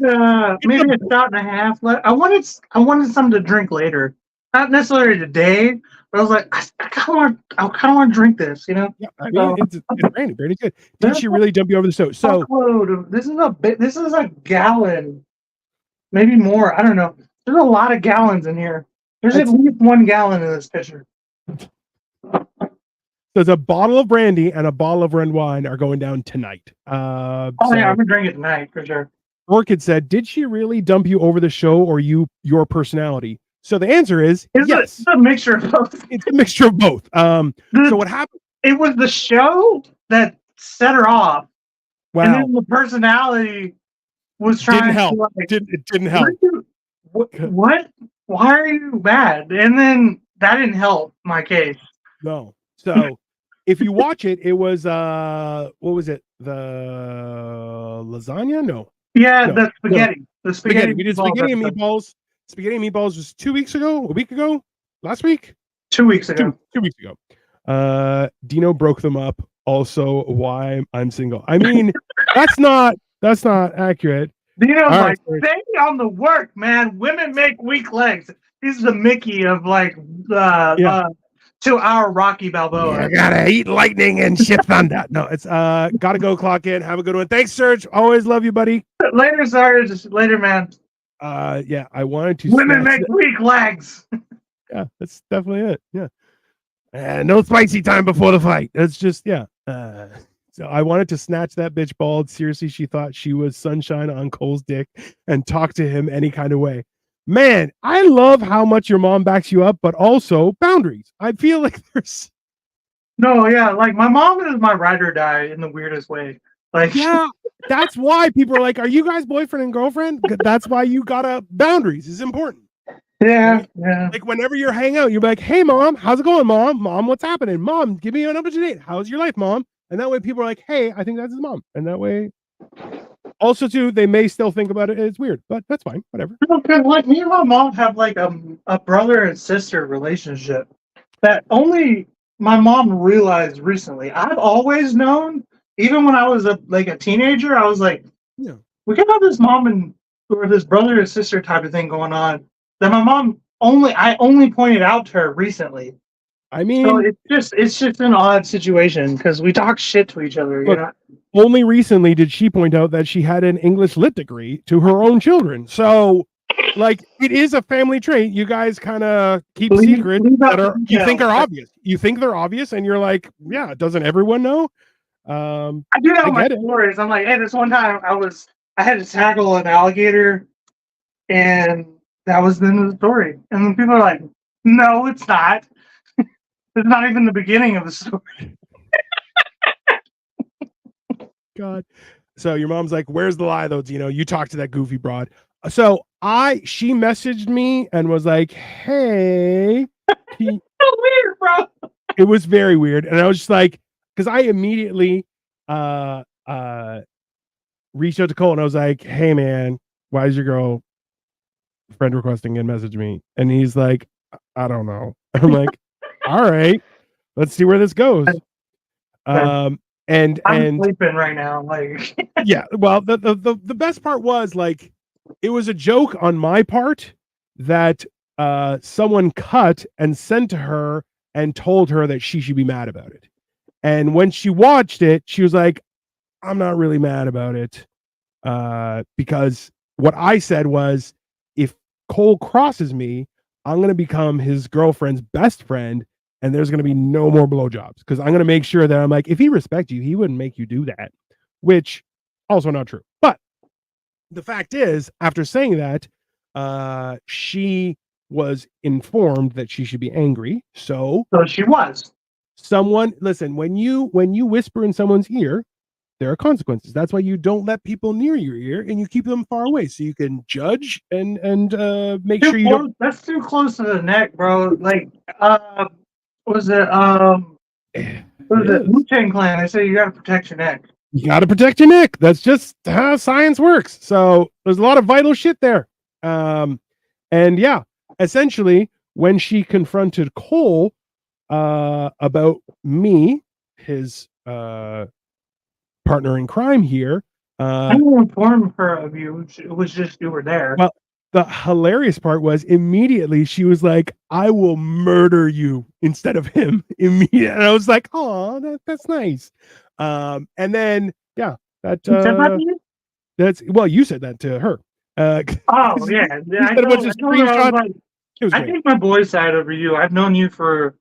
maybe a shot and a half. I wanted something to drink later, not necessarily today. But I was like, I kind of want to drink this, you know. yeah, I mean So it's brandy. Brandy's good. Did there's she a really dump you over the stove? So truckload of this is a bit. This is a gallon, maybe more. I don't know. There's a lot of gallons in here. There's at it's least 1 gallon in this pitcher. there's a bottle of brandy and a bottle of red wine are going down tonight. Oh yeah, I'm So gonna drink it tonight for sure. Orchid said, "Did she really dump you over the show, or your personality?" So the answer is It's yes. a mixture of both. It's a mixture of both. So what happened? It was the show that set her off, and Wow, then the personality was didn't trying to help. like, It didn't what? Are help. you, what? Why are you mad? And then that didn't help my case. No. So if you watch it, it was what was it? The lasagna? No. Yeah, No. the No. spaghetti. The Spaghetti. spaghetti We did meatballs spaghetti and episode. meatballs. Spaghetti and meatballs was 2 weeks ago, a week ago, last week? 2 weeks Two, ago. 2 weeks ago. Dino broke them up. Also, why I'm single. I mean, that's not accurate. Dino's All right. like, stay on the work, man. Women make weak legs. He's the Mickey of like Yeah. 2 hour Rocky Balboa. Yeah, gotta eat lightning and shit thunder. No, it's gotta go clock in. Have a good one. Thanks, Serge. Always love you, buddy. Later, sorry, just later, man. Yeah, I wanted to Women snatch make weak legs. yeah, that's definitely it. Yeah. No spicy time before the fight. That's just yeah. So I wanted to snatch that bitch bald. Seriously, she thought she was sunshine on Cole's dick and talk to him any kind of way. Man, I love how much your mom backs you up, but also boundaries. I feel like there's No, yeah, like my mom is my ride or die in the weirdest way. Like, yeah, that's why people are like, "Are you guys boyfriend and girlfriend?" That's why you gotta boundaries is important. yeah, Right? yeah. Like whenever you're hanging out, you're like, "Hey, mom, how's it going, mom? Mom, what's happening? Mom, give me an up to date. How's your life, mom?" And that way, people are like, "Hey, I think that's his mom." And that way, also too, they may still think about it. It's weird, but that's fine. Whatever. Because like me and my mom have like a brother and sister relationship that only my mom realized recently. I've always known, even when I was a teenager, I was like, Yeah. we can have this mom and or this brother and sister type of thing going on. That my mom I only pointed out to her recently. I So mean, it's just an odd situation because we talk shit to each other, you look, know. only recently did she point out that she had an English lit degree to her own children. So, like, it is a family trait. You guys kind of keep secrets Leave that out the are you think details. are obvious. You think they're obvious, and you're like, yeah, doesn't everyone know? I do that I with my get it. stories. I'm like, hey, this one time I had to tackle an alligator, and that was the end of the story. And then people are like, no, it's not. It's not even the beginning of the story. God. So your mom's like, "Where's the lie, though? Dino, you talked to that goofy broad." So she messaged me and was like, "Hey," So weird, bro. it was very weird, and I was just like, because I immediately uh reached out to Cole and I was like, "Hey man, why is your girl friend requesting and message me?" And he's like, "I don't know." I'm like, "All right, let's see where this goes." Um, and I'm and sleeping right now. Like, yeah, well, the best part was like it was a joke on my part that someone cut and sent to her and told her that she should be mad about it. And when she watched it, she was like, "I'm not really mad about it." Because what I said was, if Cole crosses me, I'm going to become his girlfriend's best friend, and there's going to be no more blowjobs because I'm going to make sure that I'm like, if he respects you, he wouldn't make you do that, which also not true. But the fact is, after saying that, she was informed that she should be angry. So so she was. someone listen when you whisper in someone's ear, there are consequences. That's why you don't let people near your ear and you keep them far away so you can judge and make Too sure you don't. close. That's too close to the neck, bro. Like, was it It was it is. Wu-Tang Clan? They say you got to protect your neck. You got to protect your neck. That's just how science works. So there's a lot of vital shit there. And yeah, essentially, when she confronted Cole about me, his partner in crime here. I didn't inform her of you. It was just you were there. Well, the hilarious part was immediately she was like, "I will murder you" instead of him. Immediately, and I was like, "Oh, that's nice." And then yeah, You said that to you? that's well, you said that to her. Oh yeah, You I said a bunch told, of I told her I was screenshots. like, It was I great. take my boy side over you. I've known you for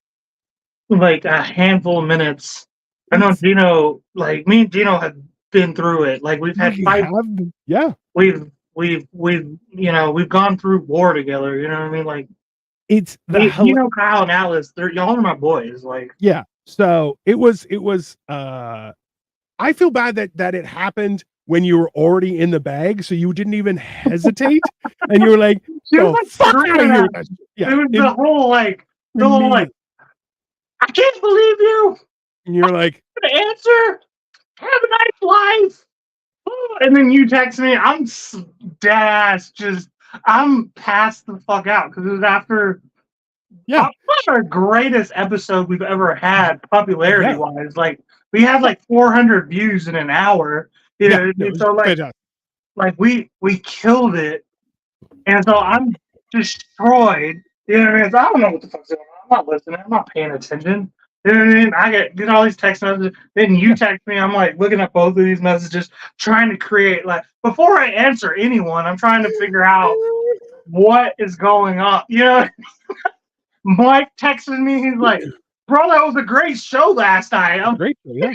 like a handful of minutes. I know It's Dino, like me and Dino have been through it. Like we've had we fights. have yeah. We've gone through war together. You know what I mean? Like It's you know Kyle and Alice. Y'all are my boys. Like yeah. So it was I feel bad that it happened when you were already in the bag, so you didn't even hesitate, and you were like, she was "The like fuck out of screaming here!" at me. Yeah, It was the whole like immediately, I can't believe you. and you're like, The answer. Have a nice life. And then you text me. I'm dead ass. Just I'm passed the fuck out because it was after "Yeah, our greatest episode we've ever had, popularity yeah, wise. Like we had like 400 views in an hour. You yeah." know, No, it was so fantastic. like we killed it, and so I'm destroyed. You know what I mean? So I don't know what the fuck's going on. I'm not listening. I'm not paying attention. You know what I mean? I get all these text messages. Then you Yeah, text me. I'm like looking at both of these messages, trying to create like before I answer anyone, I'm trying to figure out what is going on. You know, Mike texted me. He's like, "Bro, that was a great show last night. great, yeah,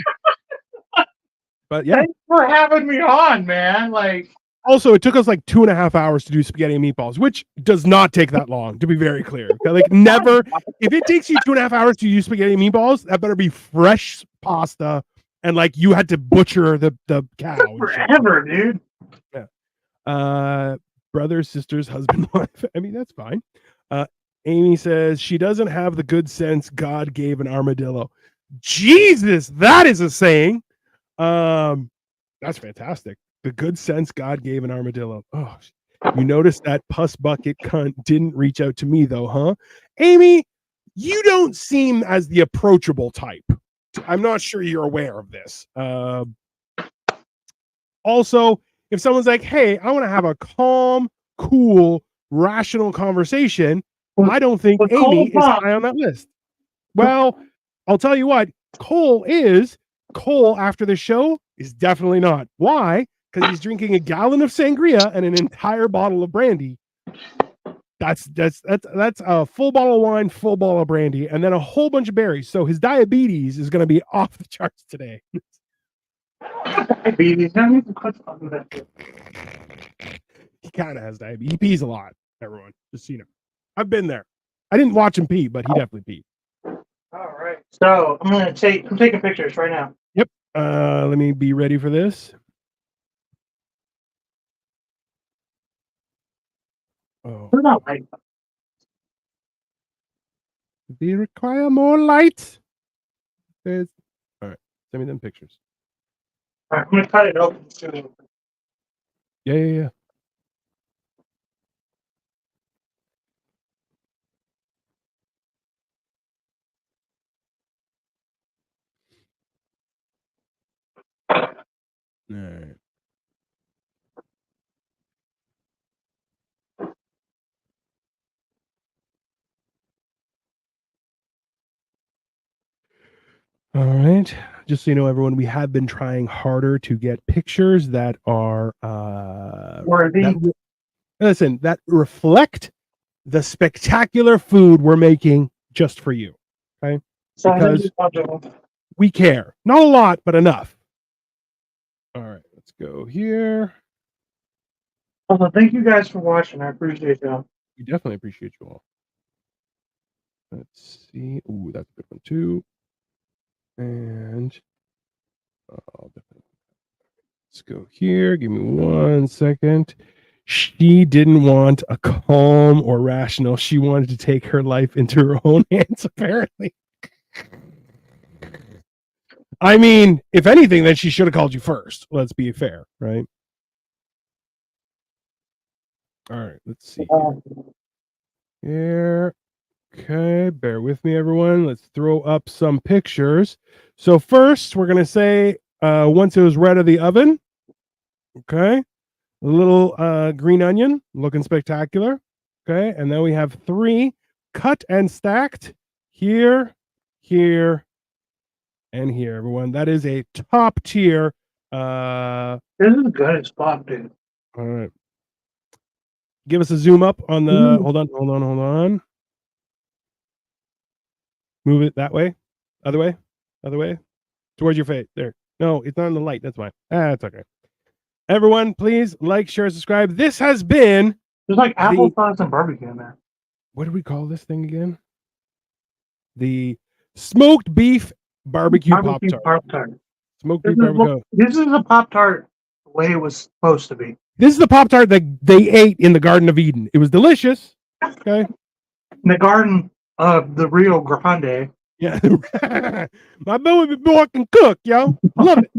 but yeah. Thanks for having me on, man." Like, Also, it took us like 2.5 hours to do spaghetti and meatballs, which does not take that long, to be very clear. Like, never, if it takes you 2.5 hours to do spaghetti and meatballs, that better be fresh pasta, and like you had to butcher the cow and shit. forever, dude. Yeah. Brother, sisters, husband, wife. I mean, that's fine. Amy says she doesn't have the good sense God gave an armadillo. Jesus, that is a saying. That's fantastic. The good sense God gave an armadillo. Oh, you notice that pus bucket cunt didn't reach out to me though, huh? Amy, you don't seem as the approachable type. I'm not sure you're aware of this. Also, if someone's like, hey, I want to have a calm, cool, rational conversation, I don't think Amy is high on that list. Well, I'll tell you what, Cole after the show is definitely not. Why? Because he's drinking a gallon of sangria and an entire bottle of brandy. That's a full bottle of wine, full bottle of brandy, and then a whole bunch of berries. So his diabetes is going to be off the charts today. Diabetes. He kind of has diabetes. He pees a lot, everyone. Just so you know. I've been there. I didn't watch him pee, but he definitely peed. All right. So I'm taking pictures right now. Yep. Let me be ready for this. Oh. They're not light. They require more light. All right. Send me them pictures. All right, I'm gonna cut it open too. Yeah. All right. All right. Just so you know, everyone, we have been trying harder to get pictures that are Worthy. that reflect the spectacular food we're making just for you. Okay. Because we care. Not a lot, but enough. All right, let's go here. Well, thank you guys for watching. I appreciate y'all. We definitely appreciate you all. Let's see. Ooh, that's a good one too. And let's go here. Give me 1 second. She didn't want a calm or rational. She wanted to take her life into her own hands, apparently. I mean, if anything, then she should have called you first. Let's be fair, right? All right, let's see. Here. Okay, bear with me, everyone. Let's throw up some pictures. So first, we're going to say once it was right out of the oven. Okay. A little green onion, looking spectacular. Okay. And then we have 3 cut and stacked here, here, and here, everyone. That is a top tier. This is good as fuck, dude. All right. Give us a zoom up on the. Hold on. Move it that way, other way, towards your face. There. No, it's not in the light. That's fine. That's okay. Everyone, please like, share, subscribe. This has been. There's like applesauce and barbecue in there. What do we call this thing again? The smoked beef barbecue Pop-Tart. Smoked beef barbecue. This is a Pop-Tart the way it was supposed to be. This is the Pop-Tart that they ate in the Garden of Eden. It was delicious. Okay. In the Garden of the Rio Grande. Yeah. My baby boy can cook, yo. I love it.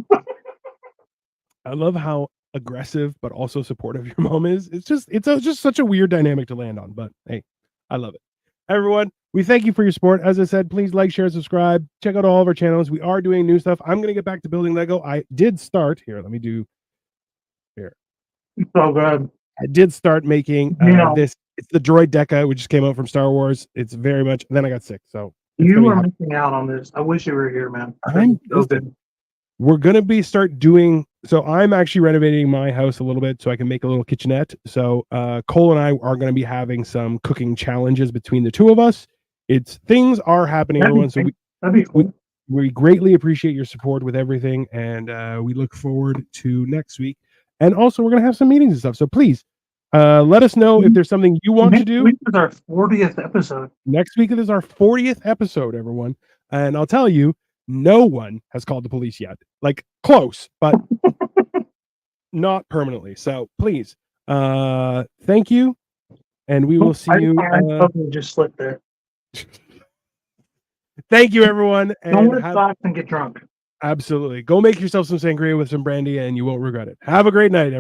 I love how aggressive but also supportive your mom is. It's just such a weird dynamic to land on, but hey, I love it. Everyone, we thank you for your support. As I said, please like, share, subscribe. Check out all of our channels. We are doing new stuff. I'm going to get back to building Lego. I did start here. Let me do here. So good. I did start making this. It's the droid Deca, which just came out from Star Wars. It's very much. Then I got sick, so you were missing out on this. I wish you were here, man. We're gonna start doing. So I'm actually renovating my house a little bit so I can make a little kitchenette. So Cole and I are going to be having some cooking challenges between the two of us. Things are happening, everyone. So that'd be cool. We greatly appreciate your support with everything, and we look forward to next week. And also, we're going to have some meetings and stuff. So please let us know if there's something you want to do. Next week is our 40th episode. Next week is our 40th episode, everyone. And I'll tell you, no one has called the police yet. Like, close, but not permanently. So please, thank you. And we will see you. I just slipped there. Thank you, everyone. And don't wear socks and get drunk. Absolutely. Go make yourself some sangria with some brandy and you won't regret it. Have a great night, everyone.